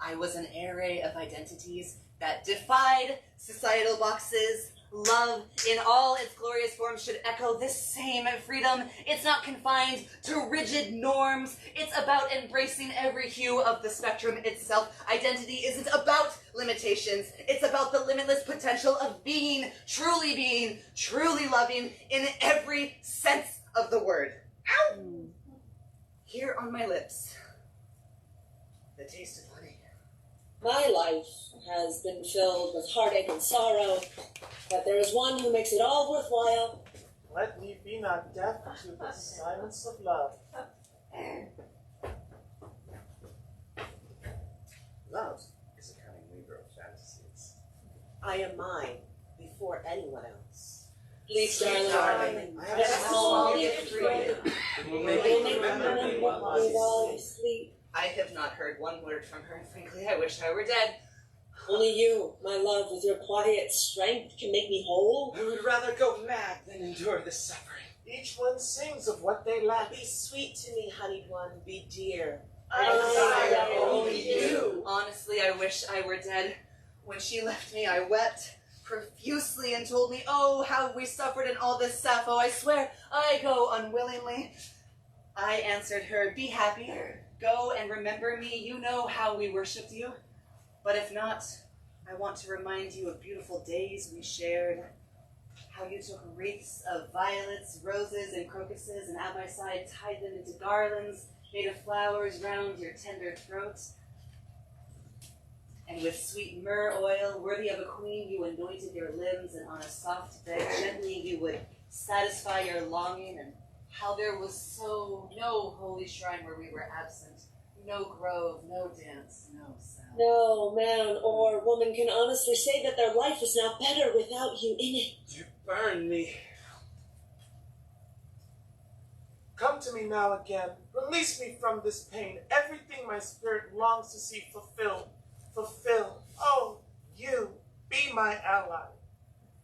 I was an array of identities that defied societal boxes. Love in all its glorious forms should echo this same freedom. It's not confined to rigid norms. It's about embracing every hue of the spectrum itself. Identity isn't about limitations. It's about the limitless potential of being, truly loving in every sense of the word. Ow! Here on my lips, the taste of honey. My life has been filled with heartache and sorrow, but there is one who makes it all worthwhile. Let me be not deaf to the silence of love. Love is a cunning weaver of fantasies. I am mine before anyone else. Please, darling, I have a small gift for you. We'll make remember while you sleep. I have not heard one word from her, and frankly, I wish I were dead. Only you, my love, with your quiet strength, can make me whole. I would rather go mad than endure this suffering. Each one sings of what they lack. Be sweet to me, honeyed one. Be dear. I desire only you. Honestly, I wish I were dead. When she left me, I wept profusely and told me, oh, how we suffered in all this, Sappho. I swear, I go unwillingly. I answered her, be happy. Go and remember me. You know how we worshipped you. But if not, I want to remind you of beautiful days we shared. How you took wreaths of violets, roses, and crocuses, and at my side tied them into garlands made of flowers round your tender throat. And with sweet myrrh oil, worthy of a queen, you anointed your limbs, and on a soft bed gently you would satisfy your longing. And how there was no holy shrine where we were absent, no grove, no dance, no sound. No man or woman can honestly say that their life is now better without you in it. You burn me. Come to me now again. Release me from this pain. Everything my spirit longs to see fulfilled. Fulfill. Oh, you, be my ally.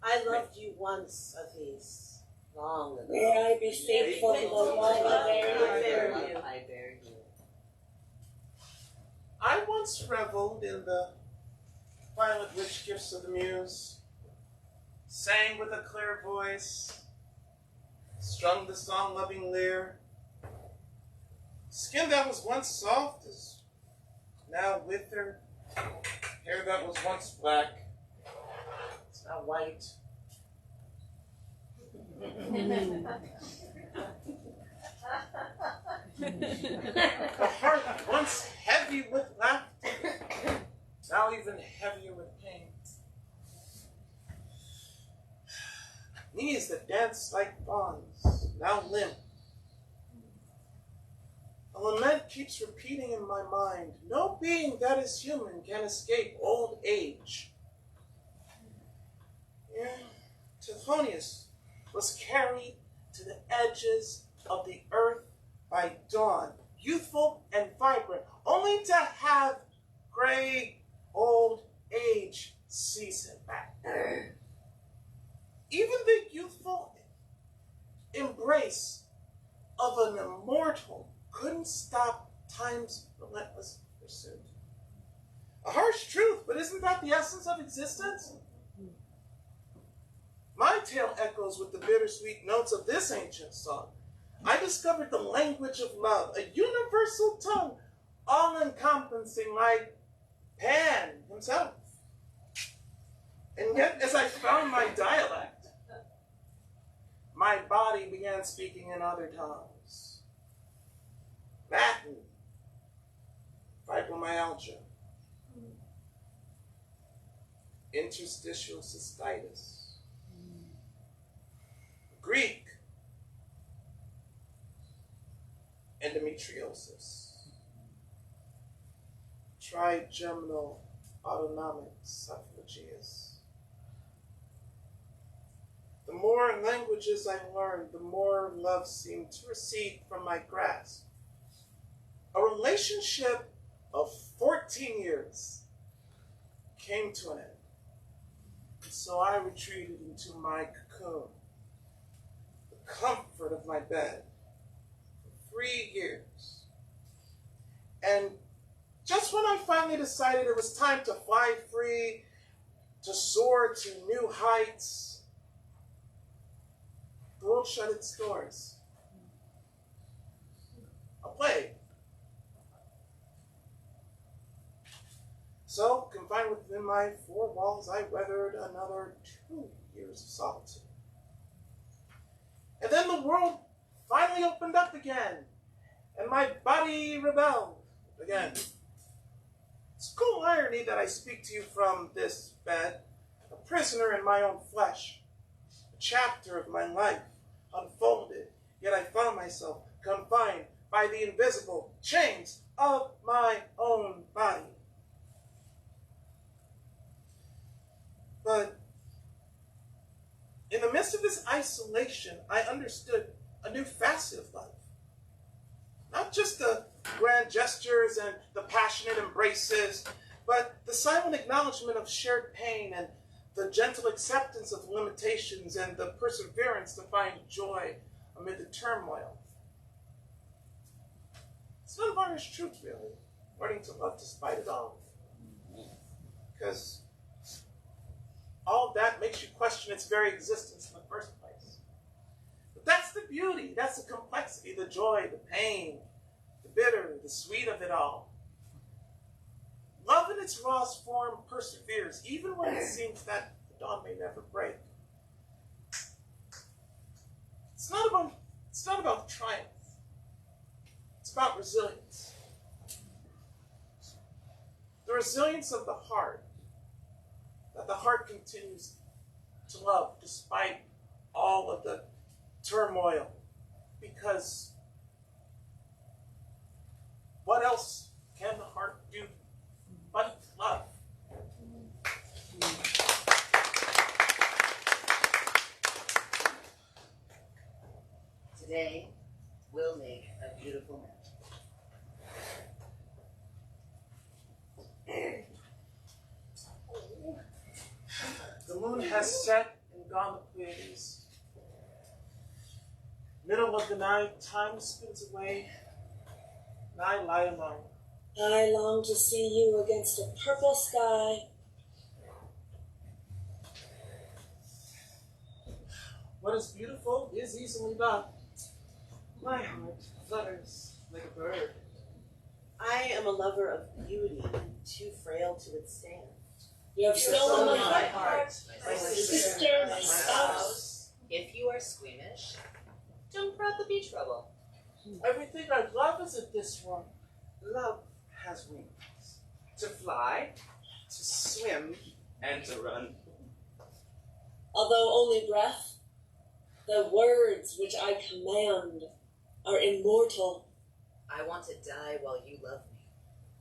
I loved you once, Avis, long ago. May I be faithful to the love I bear you. I bear you. I once reveled in the violet rich gifts of the Muse, sang with a clear voice, strummed the song-loving lyre. Skin that was once soft is now withered. Hair that was once black is now white. A heart once heavy with laughter, now even heavier with pain. Knees that dance like fawns, now limp. A lament keeps repeating in my mind, no being that is human can escape old age. Yeah. Tithonius was carried to the edges of the earth by dawn, youthful and vibrant, only to have gray old age seize him back. Even the youthful embrace of an immortal couldn't stop time's relentless pursuit. A harsh truth, but isn't that the essence of existence? My tale echoes with the bittersweet notes of this ancient song. I discovered the language of love, a universal tongue, all-encompassing like Pan himself. And yet, as I found my dialect, my body began speaking in other tongues. Latin, fibromyalgia, interstitial cystitis, Greek, endometriosis, trigeminal autonomic cephalogias. The more languages I learned, the more love seemed to recede from my grasp. A relationship of 14 years came to an end. And so I retreated into my cocoon, the comfort of my bed, for 3 years. And just when I finally decided it was time to fly free, to soar to new heights, the world shut its doors. A plague. So, confined within my 4 walls, I weathered another 2 years of solitude. And then the world finally opened up again, and my body rebelled again. It's cool irony that I speak to you from this bed, a prisoner in my own flesh, a chapter of my life unfolded, yet I found myself confined by the invisible chains of my own body. But in the midst of this isolation, I understood a new facet of life. Not just the grand gestures and the passionate embraces, but the silent acknowledgement of shared pain and the gentle acceptance of limitations and the perseverance to find joy amid the turmoil. It's an unvarnished truth, really, learning to love despite it all. Because all of that makes you question its very existence in the first place. But that's the beauty, that's the complexity, the joy, the pain, the bitter, the sweet of it all. Love in its rawest form perseveres, even when it seems that the dawn may never break. It's not about triumph. It's about resilience. The resilience of the heart, that the heart continues to love despite all of the turmoil. Because what else can the heart do but love? Today, we'll make a beautiful match. The moon has set and gone the Pleiades. Middle of the night, time spins away, and I lie alone. I long to see you against a purple sky. What is beautiful is easily done. My heart flutters like a bird. I am a lover of beauty, too frail to withstand. You have stolen my heart, heart, my sister, my spouse. If you are squeamish, don't crowd the beach rubble. Everything I love is in this one. Love has wings. To fly, to swim, and to run. Although only breath, the words which I command are immortal. I want to die while you love me.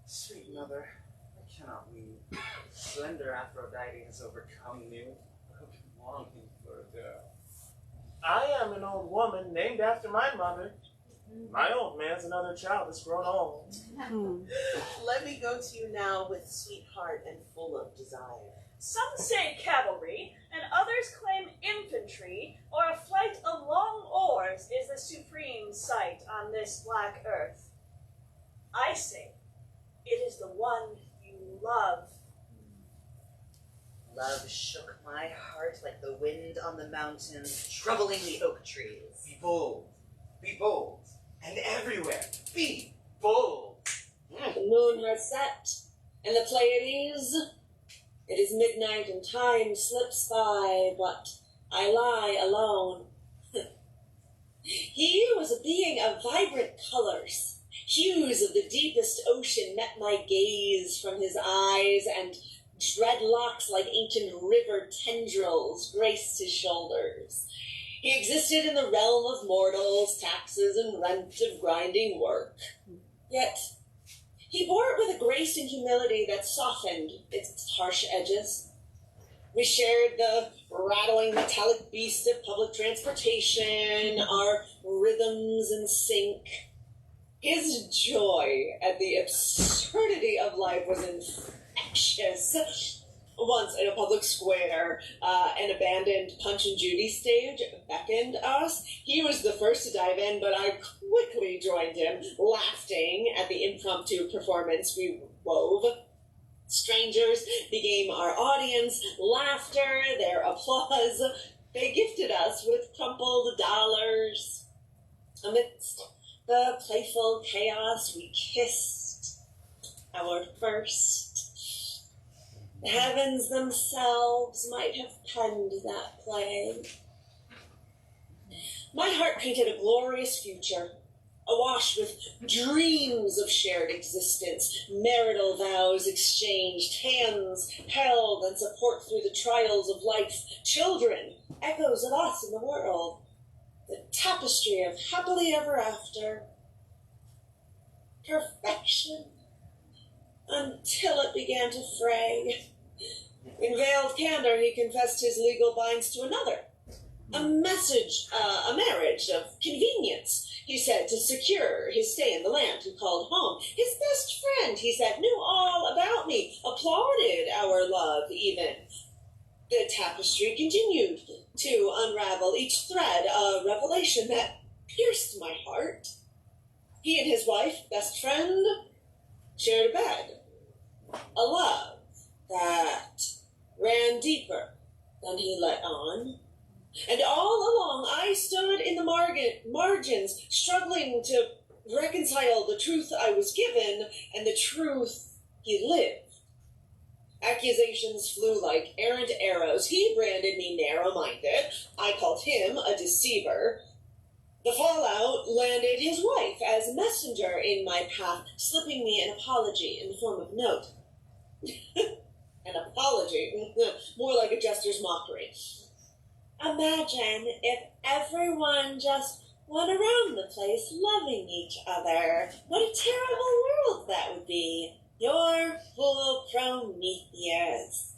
Sweet mother, I cannot weep. Slender Aphrodite has overcome me with broken longing for a girl. I am an old woman named after my mother. My old man's another child that's grown old. Let me go to you now with sweet heart and full of desire. Some say cavalry, and others claim infantry, or a flight of long oars is the supreme sight on this black earth. I say, it is the one you love. Love shook my heart like the wind on the mountains, troubling the oak trees. Be bold, and everywhere, be bold. The moon has set, and the Pleiades. It is midnight and time slips by, but I lie alone. He was a being of vibrant colors. Hues of the deepest ocean met my gaze from his eyes, and dreadlocks like ancient river tendrils graced his shoulders. He existed in the realm of mortals, taxes and rent of grinding work. Yet he bore it with a grace and humility that softened its harsh edges. We shared the rattling metallic beast of public transportation, our rhythms in sync. His joy at the absurdity of life was infectious. Once in a public square, an abandoned Punch and Judy stage beckoned us. He was the first to dive in, but I quickly joined him, laughing at the impromptu performance we wove. Strangers became our audience, laughter, their applause. They gifted us with crumpled dollars. Amidst the playful chaos, we kissed our first. The heavens themselves might have penned that play. My heart painted a glorious future, awash with dreams of shared existence, marital vows exchanged, hands held and support through the trials of life, children, echoes of us in the world, the tapestry of happily ever after. Perfection, until it began to fray. In veiled candor, he confessed his legal binds to another. A marriage of convenience, he said, to secure his stay in the land he called home. His best friend, he said, knew all about me, applauded our love even. The tapestry continued to unravel, each thread a revelation that pierced my heart. He and his wife, best friend, shared a bed. A love that ran deeper than he let on. And all along I stood in the margins, struggling to reconcile the truth I was given and the truth he lived. Accusations flew like errant arrows. He branded me narrow-minded. I called him a deceiver. The fallout landed his wife as messenger in my path, slipping me an apology in the form of note. An apology, more like a jester's mockery. Imagine if everyone just went around the place loving each other. What a terrible world that would be. You're full of Prometheus.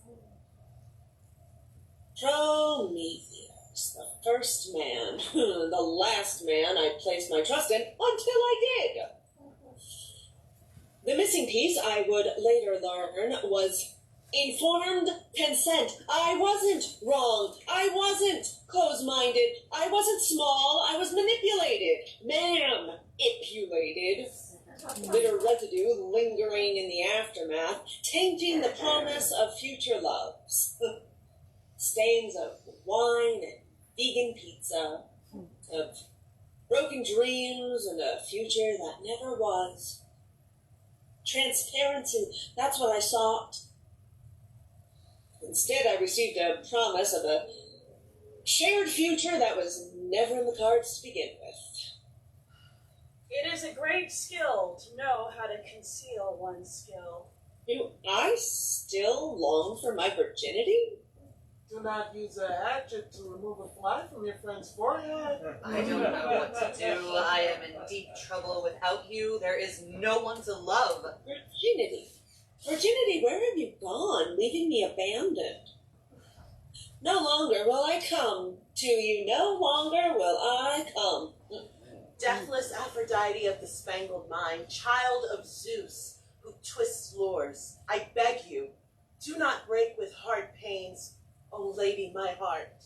Prometheus, the first man, the last man I placed my trust in until I did. The missing piece, I would later learn, was informed consent. I wasn't wrong. I wasn't close-minded. I wasn't small. I was manipulated. Manipulated. bitter residue lingering in the aftermath, tainting the promise of future loves. Stains of wine and vegan pizza, of broken dreams and a future that never was. Transparency, that's what I sought. Instead, I received a promise of a shared future that was never in the cards to begin with. It is a great skill to know how to conceal one's skill. Do I still long for my virginity? Do not use a hatchet to remove a fly from your friend's forehead. I don't know what to do. I am in deep trouble without you. There is no one to love. Virginity. Virginity, where have you gone, leaving me abandoned? No longer will I come to you. No longer will I come. Deathless Aphrodite of the spangled mind, child of Zeus, who twists lures, I beg you, do not break with hard pains, O lady, my heart.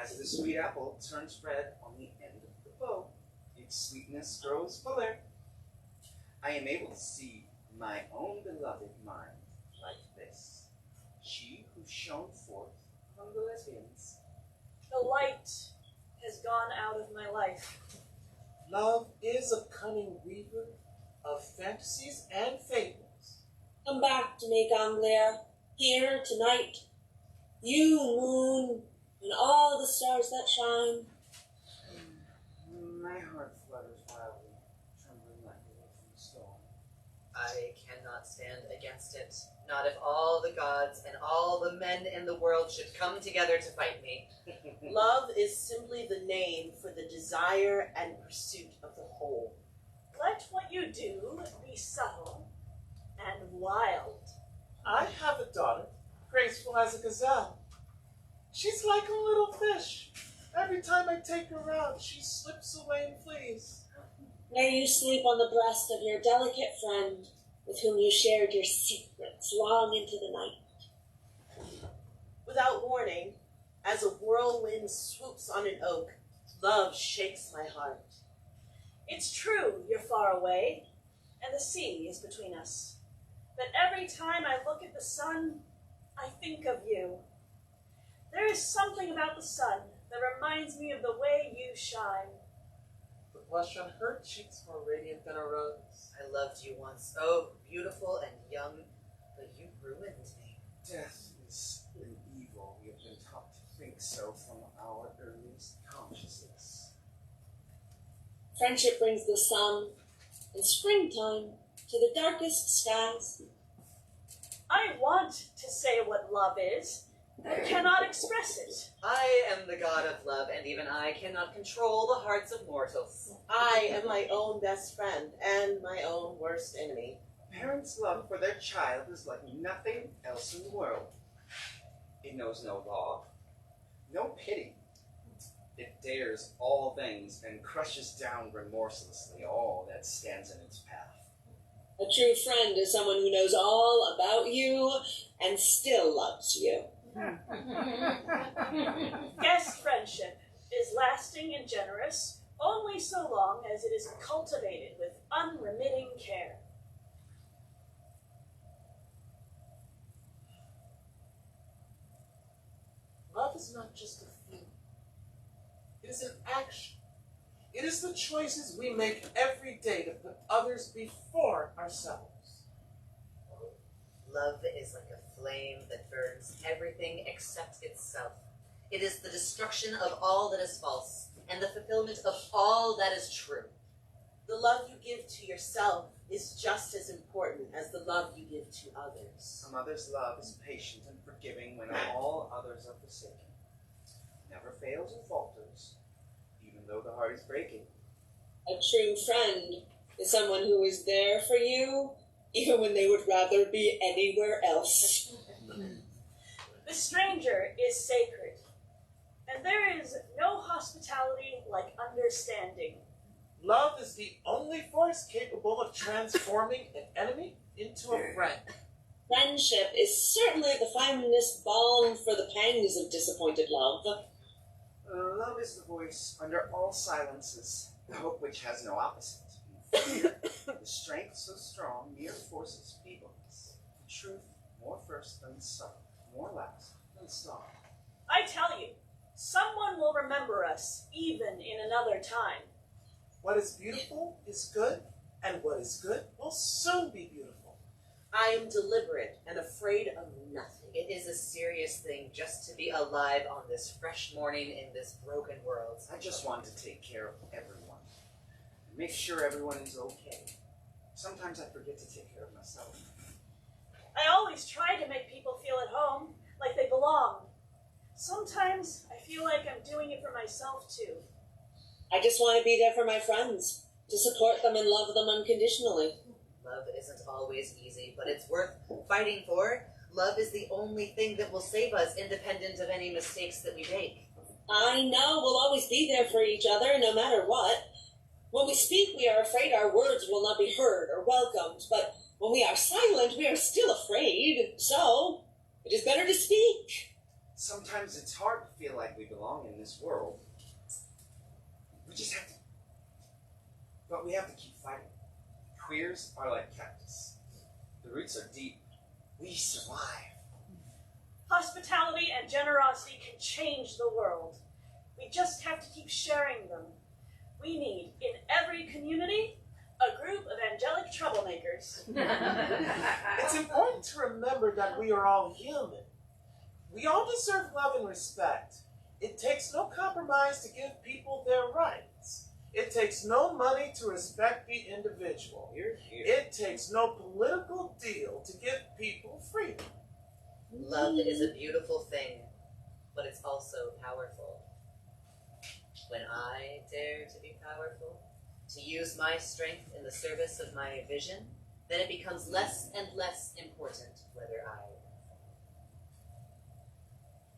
As the sweet apple turns red on the end of the bow, its sweetness grows fuller. I am able to see my own beloved mind like this. She who shone forth among the lesbians. The light has gone out of my life. Love is a cunning weaver of fantasies and fables. Come back to me, Ganglia, here tonight. You, moon, and all the stars that shine. My heart flutters wildly, trembling like a leaf from the storm. I cannot stand against it. Not if all the gods and all the men in the world should come together to fight me. Love is simply the name for the desire and pursuit of the whole. Let what you do be subtle and wild. I have a daughter, graceful as a gazelle. She's like a little fish. Every time I take her out, she slips away and flees. May you sleep on the breast of your delicate friend, with whom you shared your secrets long into the night. Without warning, as a whirlwind swoops on an oak, love shakes my heart. It's true you're far away, and the sea is between us. But every time I look at the sun, I think of you. There is something about the sun that reminds me of the way you shine. The blush on her cheeks more radiant than a rose. I loved you once, oh, beautiful and young, but you ruined me. Death is an evil. We have been taught to think so from our earliest consciousness. Friendship brings the sun and springtime to the darkest skies. I want to say what love is, but cannot express it. I am the god of love, and even I cannot control the hearts of mortals. I am my own best friend and my own worst enemy. Parents' love for their child is like nothing else in the world. It knows no law, no pity. It dares all things and crushes down remorselessly all that stands in its path. A true friend is someone who knows all about you and still loves you. Guest friendship is lasting and generous only so long as it is cultivated with unremitting care. Love is not just a feeling. It is an action. It is the choices we make every day to put others before ourselves. Love is like a flame that burns everything except itself. It is the destruction of all that is false and the fulfillment of all that is true. The love you give to yourself is just as important as the love you give to others. A mother's love is patient and forgiving when all others are forsaken. Never fails or falters, even though the heart is breaking. A true friend is someone who is there for you, even when they would rather be anywhere else. The stranger is sacred, and there is no hospitality like understanding. Love is the only force capable of transforming an enemy into a friend. Friendship is certainly the finest balm for the pangs of disappointed love. Love is the voice under all silences, the hope which has no opposite, The strength so strong, mere force is feebleness. The truth more first than the sun, more last than song. I tell you, someone will remember us, even in another time. What is beautiful is good, and what is good will soon be beautiful. I am deliberate and afraid of nothing. It is a serious thing just to be alive on this fresh morning in this broken world. I just want to take care of everyone. Make sure everyone is okay. Sometimes I forget to take care of myself. I always try to make people feel at home, like they belong. Sometimes I feel like I'm doing it for myself, too. I just want to be there for my friends, to support them and love them unconditionally. Love isn't always easy, but it's worth fighting for. Love is the only thing that will save us, independent of any mistakes that we make. I know we'll always be there for each other, no matter what. When we speak, we are afraid our words will not be heard or welcomed, but when we are silent, we are still afraid. So, it is better to speak. Sometimes it's hard to feel like we belong in this world. We just have to... But we have to keep fighting. Queers are like cactus. The roots are deep. We survive. Hospitality and generosity can change the world. We just have to keep sharing them. We need, in every community, a group of angelic troublemakers. It's important to remember that we are all human. We all deserve love and respect. It takes no compromise to give people their rights. It takes no money to respect the individual. It takes no political deal to give people freedom. Love is a beautiful thing, but it's also powerful. When I dare to be powerful, to use my strength in the service of my vision, then it becomes less and less important whether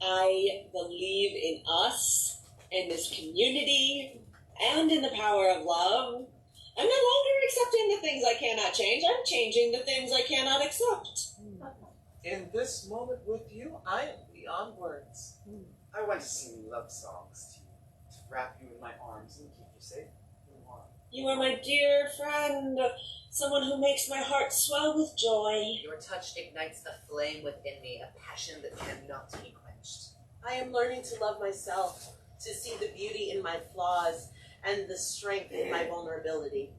I believe in us, in this community, and in the power of love. I'm no longer accepting the things I cannot change. I'm changing the things I cannot accept. In this moment with you, I am beyond words. I want to sing love songs to you, to wrap you in my arms and keep you safe and warm. You are my dear friend, someone who makes my heart swell with joy. Your touch ignites a flame within me, a passion that cannot be quenched. I am learning to love myself, to see the beauty in my flaws and the strength in my vulnerability.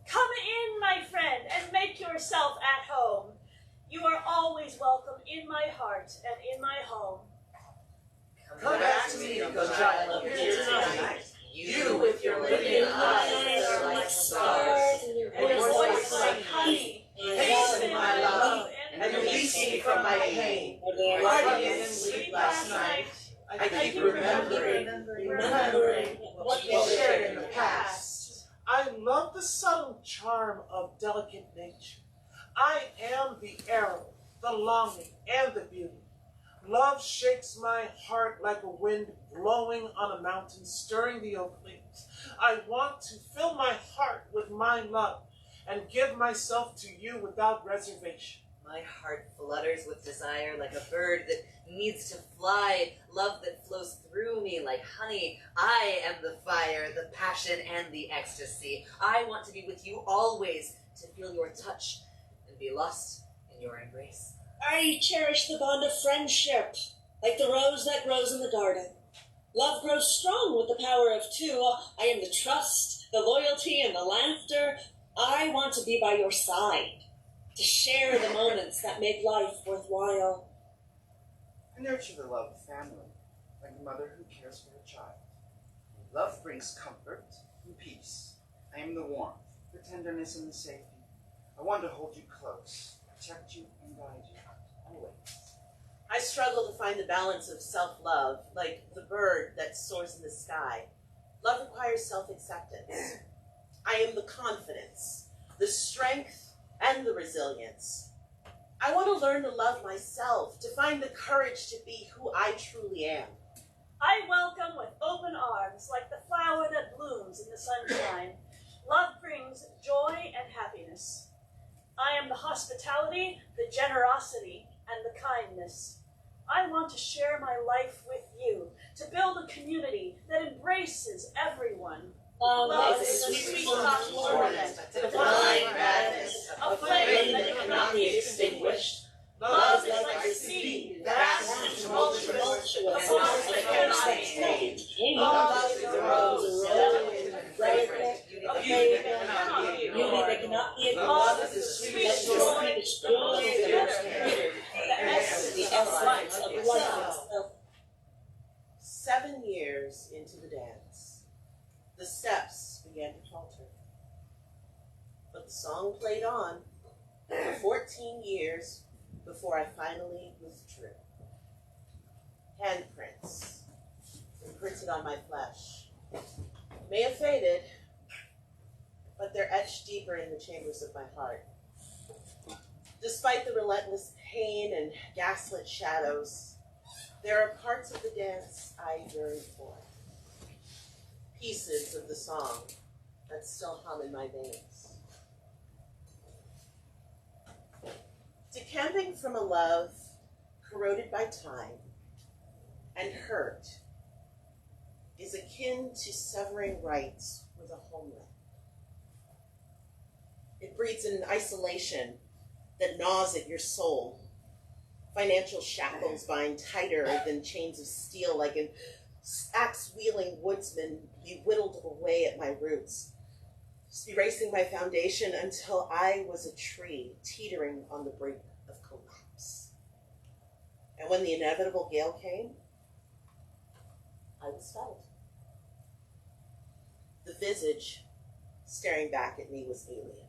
Come in, my friend, and make yourself at home. You are always welcome in my heart and in my home. Come back to me, because I love you tonight. You with your living eyes are like stars, and your voice like honey. Hasten my love, and release me from my pain. I didn't sleep last night. I keep remembering what we shared in the past. I love the subtle charm of delicate nature. I am the arrow, the longing, and the beauty. Love shakes my heart like a wind blowing on a mountain, stirring the oak leaves. I want to fill my heart with my love and give myself to you without reservation. My heart flutters with desire like a bird that needs to fly, love that flows through me like honey. I am the fire, the passion, and the ecstasy. I want to be with you always, to feel your touch and be lost in your embrace. I cherish the bond of friendship, like the rose that grows in the garden. Love grows strong with the power of two. I am the trust, the loyalty, and the laughter. I want to be by your side, to share the moments that make life worthwhile. I nurture the love of family, like a mother who cares for her child. Love brings comfort and peace. I am the warmth, the tenderness, and the safety. I want to hold you close, protect you, and guide you, always. I struggle to find the balance of self-love, like the bird that soars in the sky. Love requires self-acceptance. I am the confidence, the strength, and the resilience. I want to learn to love myself, to find the courage to be who I truly am. I welcome with open arms, like the flower that blooms in the sunshine. Love brings joy and happiness. I am the hospitality, the generosity, and the kindness. I want to share my life with you, to build a community that embraces everyone. Love is the sweet hot torment, divine madness, a flame that cannot be extinguished. Love is like the sea, vast and tumultuous, a force that cannot be tamed. Love is a rose, delicate and fragrant, a beauty that cannot be ignored. Love is the sweetest joy, the essence of life. 7 years into the dance, the steps began to falter. But the song played on for 14 years before I finally withdrew. Handprints imprinted on my flesh may have faded, but they're etched deeper in the chambers of my heart. Despite the relentless pain and gaslit shadows, there are parts of the dance I yearn for. Pieces of the song that still hum in my veins. Decamping from a love corroded by time and hurt is akin to severing rights with a homeland. It breeds an isolation that gnaws at your soul. Financial shackles bind tighter than chains of steel, like an axe-wielding woodsman be whittled away at my roots, just erasing my foundation until I was a tree teetering on the brink of collapse. And when the inevitable gale came, I was felled. The visage staring back at me was alien.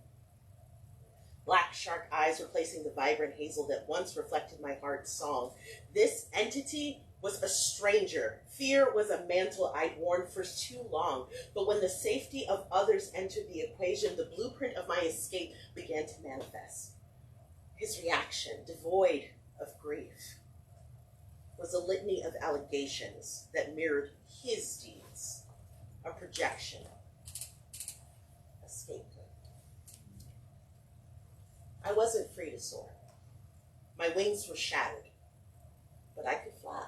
Black shark eyes replacing the vibrant hazel that once reflected my heart's song. This entity was a stranger. Fear was a mantle I'd worn for too long. But when the safety of others entered the equation, the blueprint of my escape began to manifest. His reaction, devoid of grief, was a litany of allegations that mirrored his deeds, a projection, a scapegoat. I wasn't free to soar. My wings were shattered, but I could fly.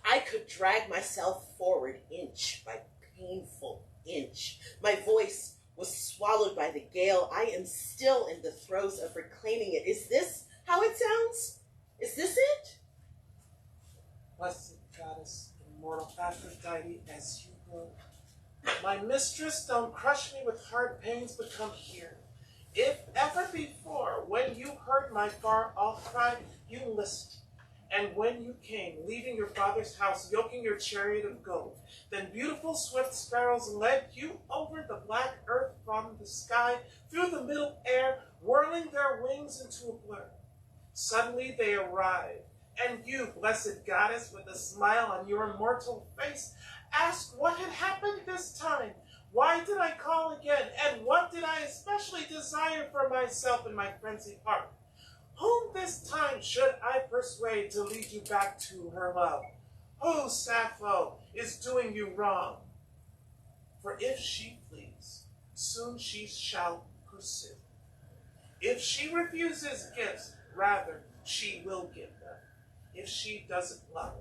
I could drag myself forward inch by painful inch. My voice was swallowed by the gale. I am still in the throes of reclaiming it. Is this how it sounds? Is this it? Blessed goddess, immortal Aphrodite, as you will. My mistress, don't crush me with hard pains, but come here. If ever before, when you heard my far-off cry, you listened. And when you came, leaving your father's house, yoking your chariot of gold, then beautiful swift sparrows led you over the black earth from the sky, through the middle air, whirling their wings into a blur. Suddenly they arrived, and you, blessed goddess, with a smile on your immortal face, asked what had happened this time. Why did I call again, and what did I especially desire for myself in my frenzied heart? Whom this time should I persuade to lead you back to her love? Who, Sappho, is doing you wrong? For if she flees, soon she shall pursue. If she refuses gifts, rather she will give them. If she doesn't love,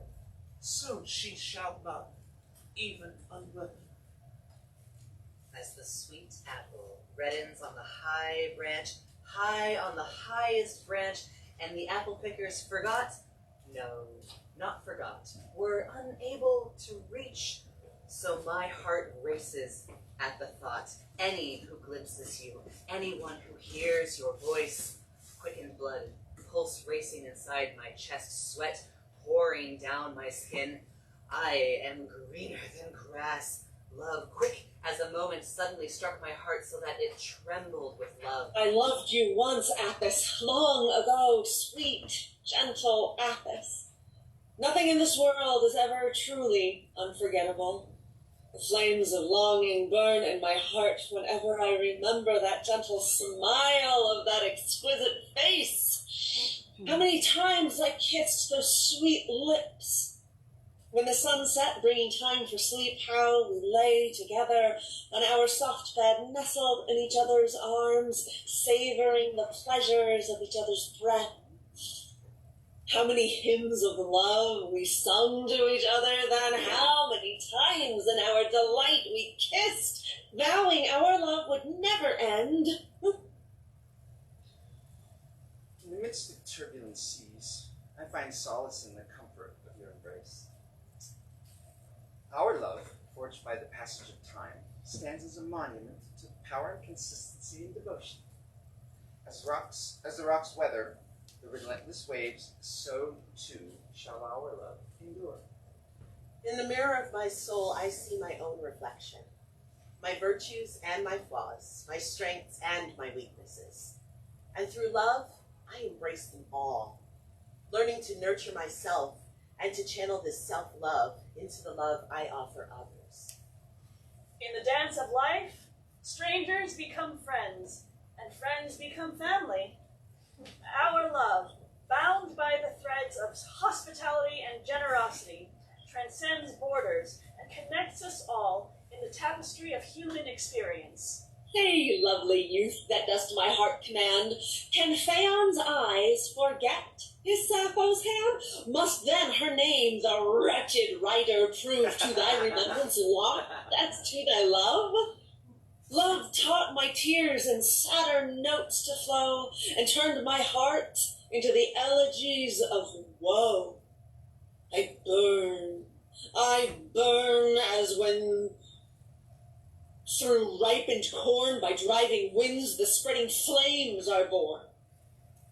soon she shall love, even unwilling. As the sweet apple reddens on the high branch, high on the highest branch, and the apple pickers forgot, no, not forgot, were unable to reach. So my heart races at the thought. Any who glimpses you, anyone who hears your voice, quickened blood, pulse racing inside my chest, sweat pouring down my skin. I am greener than grass. Love, quick as a moment, suddenly struck my heart so that it trembled with love. I loved you once, Apis, long ago, sweet, gentle Apis. Nothing in this world is ever truly unforgettable. The flames of longing burn in my heart whenever I remember that gentle smile of that exquisite face. How many times I kissed those sweet lips. When the sun set, bringing time for sleep, how we lay together on our soft bed, nestled in each other's arms, savoring the pleasures of each other's breath. How many hymns of love we sung to each other then, how many times in our delight we we kissed, vowing our love would never end. In the midst of turbulent seas, I find solace in the comfort of your embrace. Our love, forged by the passage of time, stands as a monument to power and consistency and devotion. As the rocks weather the relentless waves, so too shall our love endure. In the mirror of my soul, I see my own reflection, my virtues and my flaws, my strengths and my weaknesses. And through love, I embrace them all, learning to nurture myself and to channel this self-love into the love I offer others. In the dance of life, strangers become friends, and friends become family. Our love, bound by the threads of hospitality and generosity, transcends borders and connects us all in the tapestry of human experience. Hey, lovely youth that dost my heart command, can Phaon's eyes forget his Sappho's hand? Must then her name, the wretched writer, prove to thy remembrance what that's to thy love? Love taught my tears in sadder notes to flow, and turned my heart into the elegies of woe. I burn as when through ripened corn by driving winds the spreading flames are borne.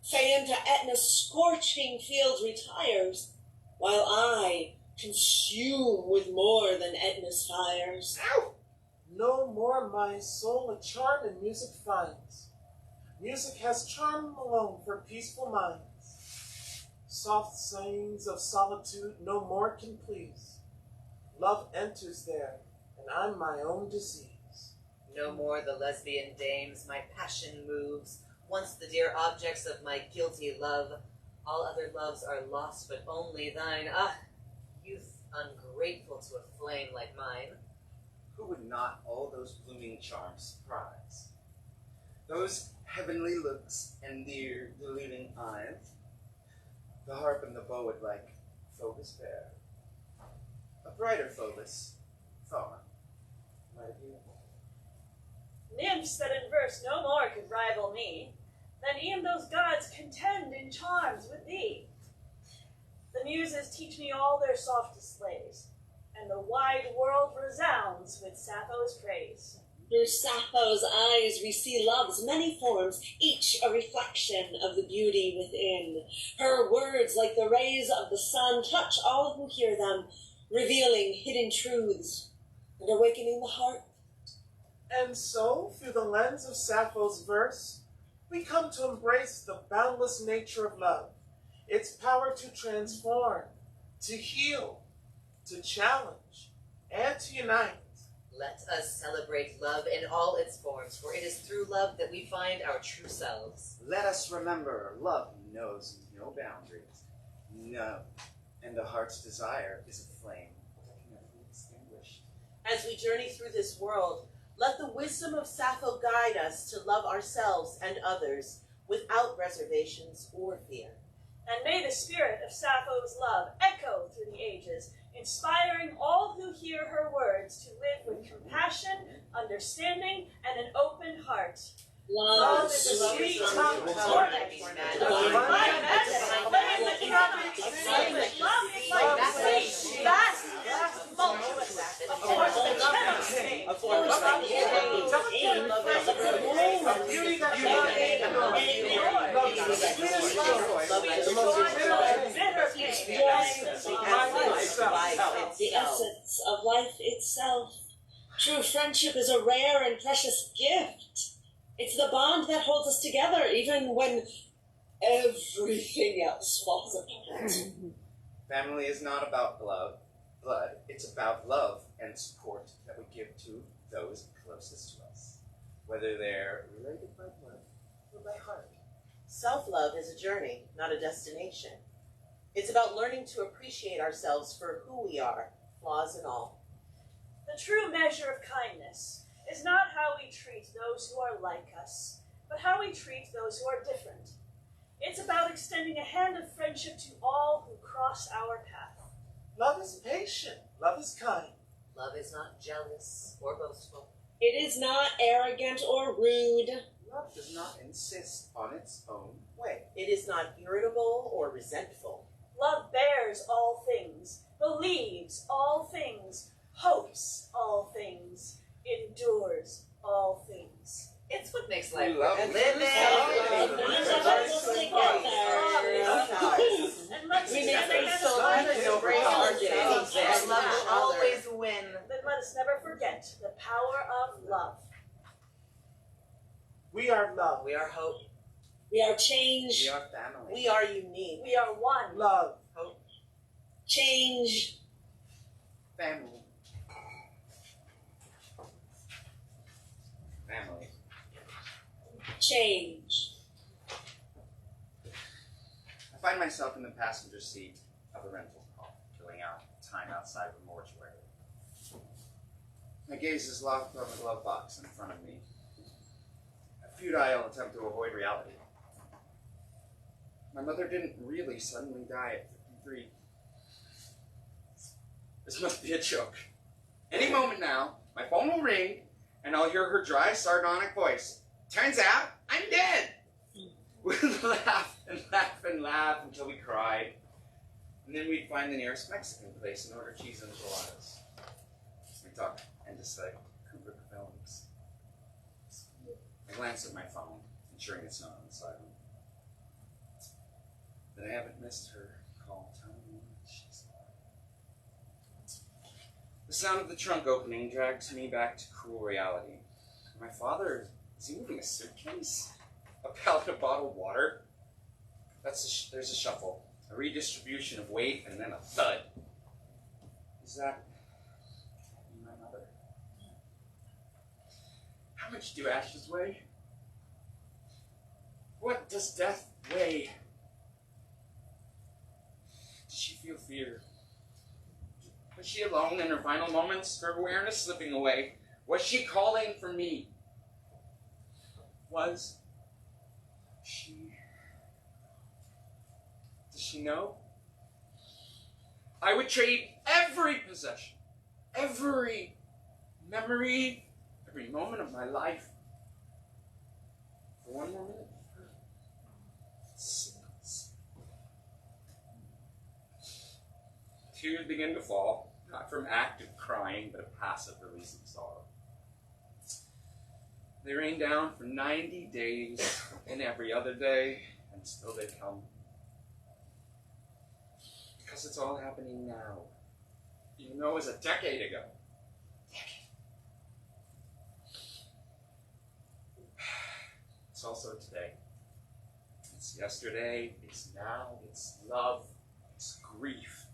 Phaon to Aetna's scorching fields retires, while I consume with more than Aetna's fires. Ow! No more my soul a charm in music finds. Music has charm alone for peaceful minds. Soft sayings of solitude no more can please. Love enters there, and I'm my own disease. No more the lesbian dames my passion moves, once the dear objects of my guilty love. All other loves are lost, but only thine. Ah, youth ungrateful to a flame like mine. Who would not all those blooming charms prize? Those heavenly looks and dear deluding eyes, the harp and the bow would like Phobos bear. A brighter Phobos, Fauna, my beautiful. Nymphs that in verse no more could rival me, then e'en those gods contend in charms with thee. The Muses teach me all their softest lays, and the wide world resounds with Sappho's praise. Through Sappho's eyes we see love's many forms, each a reflection of the beauty within. Her words, like the rays of the sun, touch all who hear them, revealing hidden truths and awakening the heart. And so, through the lens of Sappho's verse, we come to embrace the boundless nature of love, its power to transform, to heal, to challenge, and to unite. Let us celebrate love in all its forms, for it is through love that we find our true selves. Let us remember, love knows no boundaries, no, and the heart's desire is a flame that can never be extinguished. As we journey through this world, let the wisdom of Sappho guide us to love ourselves and others without reservations or fear. And may the spirit of Sappho's love echo through the ages, inspiring all who hear her words to live with compassion, understanding, and an open heart. Love is a sweet tongue Love torment. Love is like the sea, vast, tumultuous. Of course, it cannot stay. A beauty that cannot be ignored. Love is the sweetest love, the most bitter pain, the essence of life itself. True friendship is a rare and precious gift. It's the bond that holds us together, even when everything else falls apart. Family is not about blood, it's about love and support that we give to those closest to us, whether they're related by blood or by heart. Self-love is a journey, not a destination. It's about learning to appreciate ourselves for who we are, flaws and all. The true measure of kindness is not how we treat those who are like us, but how we treat those who are different. It's about extending a hand of friendship to all who cross our path. Love is patient. Love is kind. Love is not jealous or boastful. It is not arrogant or rude. Love does not insist on its own way. It is not irritable or resentful. Love bears all things, believes all things, hopes all things, endures all things. It's what makes life Love worth living. And let's We never make forget so much over And love will always win. Then let us never forget the power of love. We are love. We are hope. We are change. We are family. We are unique. We are one. Love. Hope. Change. Family. Family. Change. I find myself in the passenger seat of a rental car, filling out time outside the mortuary. My gaze is locked on the glove box in front of me. A futile attempt to avoid reality. My mother didn't really suddenly die at 53. This must be a joke. Any moment now, my phone will ring, and I'll hear her dry, sardonic voice. Turns out, I'm dead! We'd laugh and laugh and laugh until we cried. And then we'd find the nearest Mexican place and order cheese enchiladas. We talked endlessly Kubrick films. I glance at my phone, ensuring it's not on silent. That I haven't missed her call telling me she's alive. The sound of the trunk opening drags me back to cruel reality. My father, is he moving a suitcase? A pallet of bottled water? There's a shuffle, a redistribution of weight, and then a thud. Is that my mother? How much do ashes weigh? What does death weigh? Did she feel fear? Was she alone in her final moments, her awareness slipping away? Was she calling for me? Was she... Does she know? I would trade every possession, every memory, every moment of my life for one more minute of her silence. Tears begin to fall, not from active crying, but a passive release of sorrow. They rain down for 90 days and every other day, and still they come. Because it's all happening now, even though it was a decade ago. It's also today. It's yesterday, it's now, it's love, it's grief.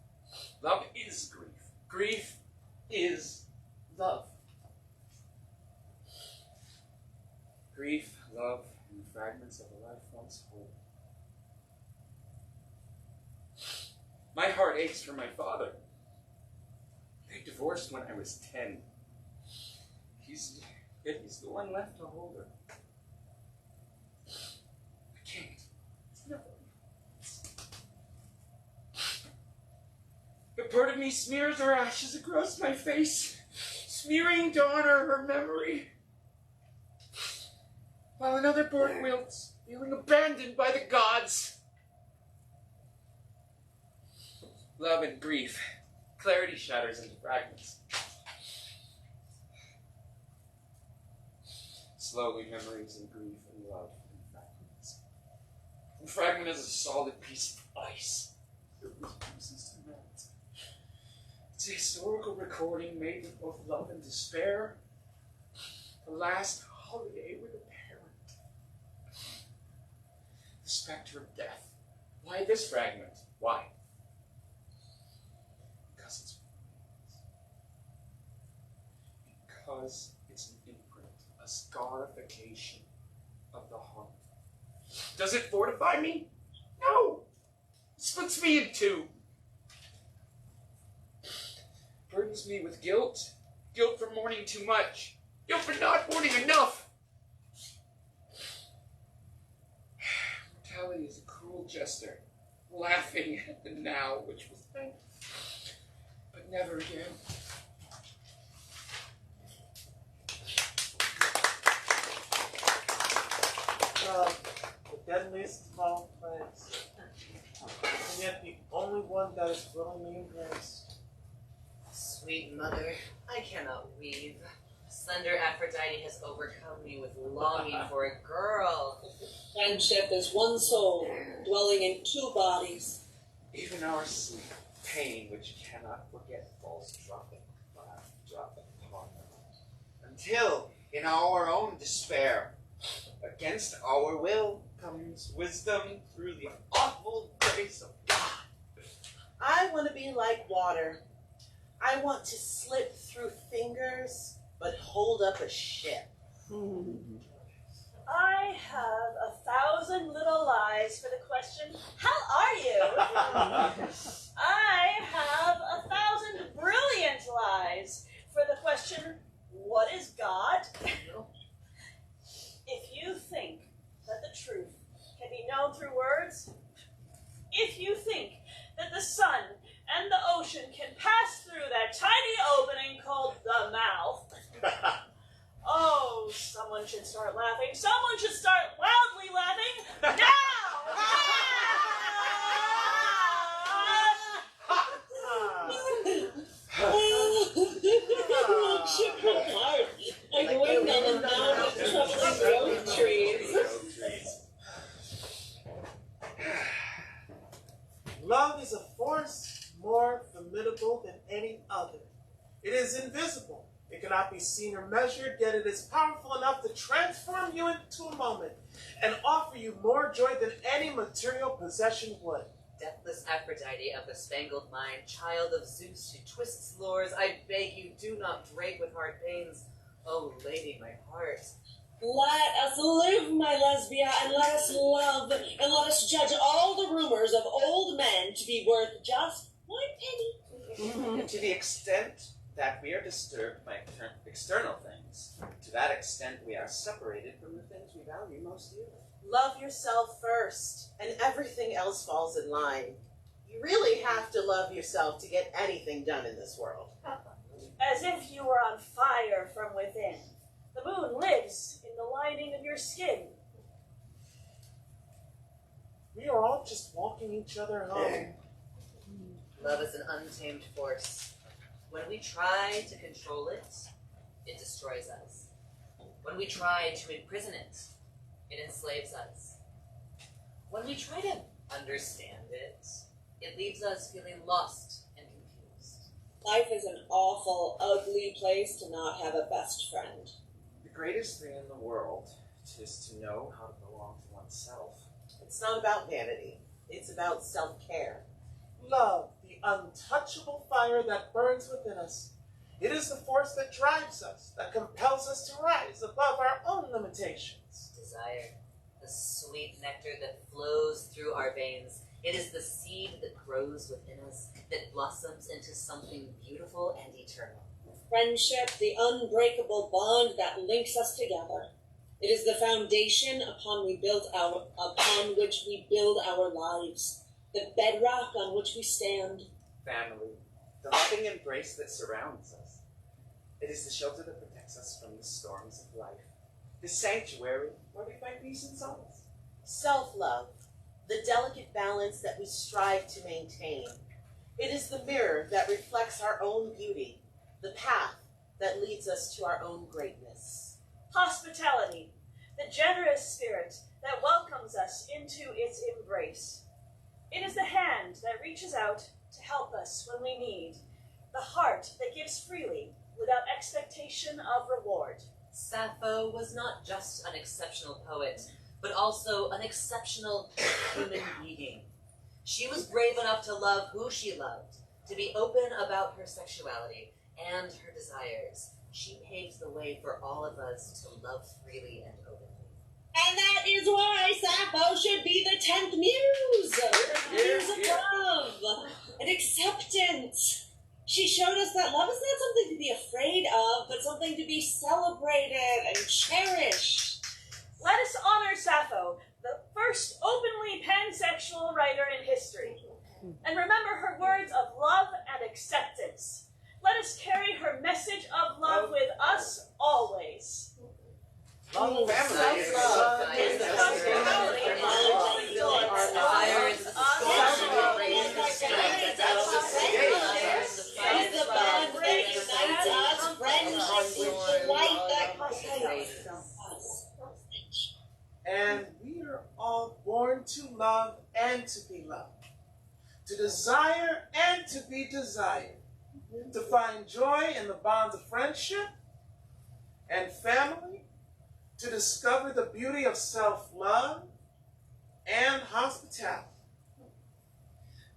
Love is grief. Grief is love. Grief, love, and the fragments of a life once whole. My heart aches for my father. They divorced when I was 10. He's the one left to hold her. I can't. No. But part of me smears her ashes across my face, smearing to honor her memory. While another part wilts, feeling abandoned by the gods. Love and grief. Clarity shatters into fragments. Slowly, memories and grief and love and fragments. A fragment is a solid piece of ice. It refuses to melt. It's a historical recording made with both love and despair. The last holiday with a parent. The specter of death. Why this fragment? Why? Because it's an imprint, a scarification of the heart. Does it fortify me? No! It splits me in two. Burdens me with guilt. Guilt for mourning too much. Guilt for not mourning enough. Mortality is a cruel jester, laughing at the now which was then, but never again. at least 12 plays. And yet the only one that is willingly embraced. Sweet mother, I cannot weave. Slender Aphrodite has overcome me with longing for a girl. Friendship is one soul, dwelling in two bodies. Even our sleep, pain which cannot forget, falls dropping upon us. Until, in our own despair, against our will, comes wisdom through the awful grace of God. I want to be like water. I want to slip through fingers, but hold up a ship. I have 1,000 little lies for the question, how are you? I have 1,000 brilliant lies for the question, what is God? If you think that the truth can be known through words, if you think that the sun and the ocean can pass through that tiny opening called the mouth, oh, someone should start laughing. Someone should start loudly laughing now! Ship apart, like wind on the mound of troubling grove trees. Love is a force more formidable than any other. It is invisible. It cannot be seen or measured, yet it is powerful enough to transform you into a moment and offer you more joy than any material possession would. Deathless Aphrodite of the spangled mind, child of Zeus who twists lures, I beg you, do not break with hard pains. Oh, lady, my heart. Let us live, my lesbia, and let us love, and let us judge all the rumors of old men to be worth just 1 penny. And to the extent that we are disturbed by external things, to that extent we are separated from the things we value most dearly. Love yourself first, and everything else falls in line. You really have to love yourself to get anything done in this world. As if you were on fire from within. The moon lives in the lining of your skin. We are all just walking each other home. Love is an untamed force. When we try to control it, it destroys us. When we try to imprison it, it enslaves us. When we try to understand it, it leaves us feeling lost and confused. Life is an awful, ugly place to not have a best friend. The greatest thing in the world is to know how to belong to oneself. It's not about vanity. It's about self-care. Love, the untouchable fire that burns within us. It is the force that drives us, that compels us to rise above our own limitations. Desire, the sweet nectar that flows through our veins. It is the seed that grows within us, that blossoms into something beautiful and eternal. Friendship, the unbreakable bond that links us together. It is the foundation upon which we build our lives, the bedrock on which we stand. Family, the loving embrace that surrounds us. It is the shelter that protects us from the storms of life, the sanctuary where we find peace and solace. Self-love, the delicate balance that we strive to maintain. It is the mirror that reflects our own beauty, the path that leads us to our own greatness. Hospitality, the generous spirit that welcomes us into its embrace. It is the hand that reaches out to help us when we need, the heart that gives freely without expectation of reward. Sappho was not just an exceptional poet, but also an exceptional human being. She was brave enough to love who she loved, to be open about her sexuality and her desires. She paves the way for all of us to love freely and openly. And that is why Sappho should be the 10th muse. The muse of love and acceptance. She showed us that love is not something to be afraid of, but something to be celebrated and cherished. Let us honor Sappho, the first openly pansexual writer in history, and remember her words of love and acceptance. Let us carry her message of love with us always. Family is love. Fire is the the bond that unites us, friendship with the light that chaos. And we are all born to love and to be loved, to desire and to be desired, to find joy in the bonds of friendship and family, to discover the beauty of self-love and hospitality.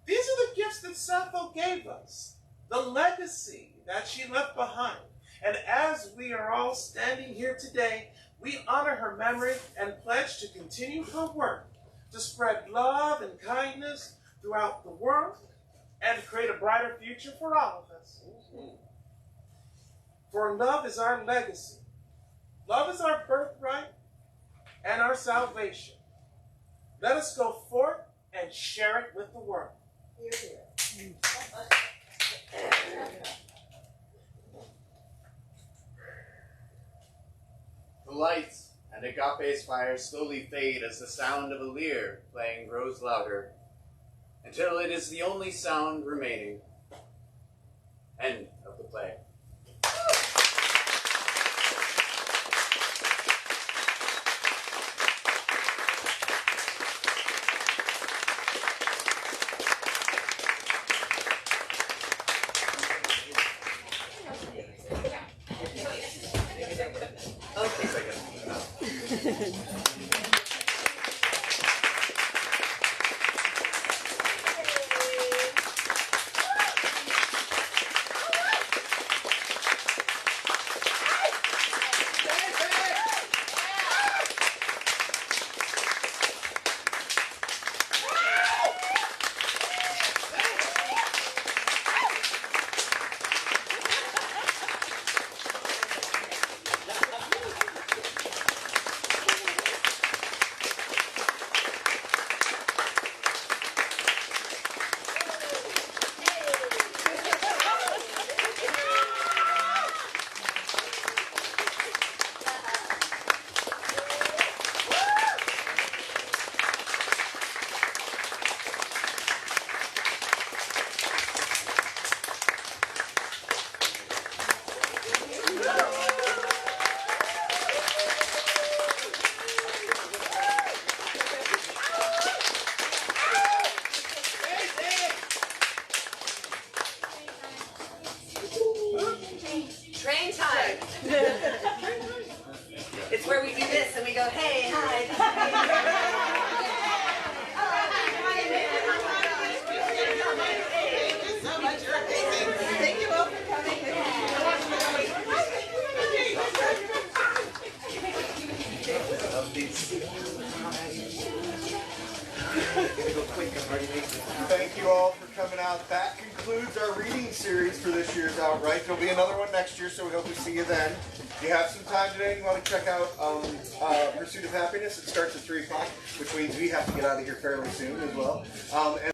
These are the gifts that Sappho gave us, the legacy that she left behind. And as we are all standing here today, we honor her memory and pledge to continue her work to spread love and kindness throughout the world and create a brighter future for all of us. For love is our legacy. Love is our birthright and our salvation. Let us go forth and share it with the world. Hear, hear. The lights and Agape's fire slowly fade as the sound of a lyre playing grows louder, until it is the only sound remaining. End of the play. Train time. It's where we do this and we go, hey, hi. Thank you all for coming. Thank you all for coming out. That concludes our reading series for this year's Outright. There'll be another one next year, so we hope we see you then. If you have some time today and you want to check out Pursuit of Happiness, it starts at 3 o'clock, which means we have to get out of here fairly soon as well.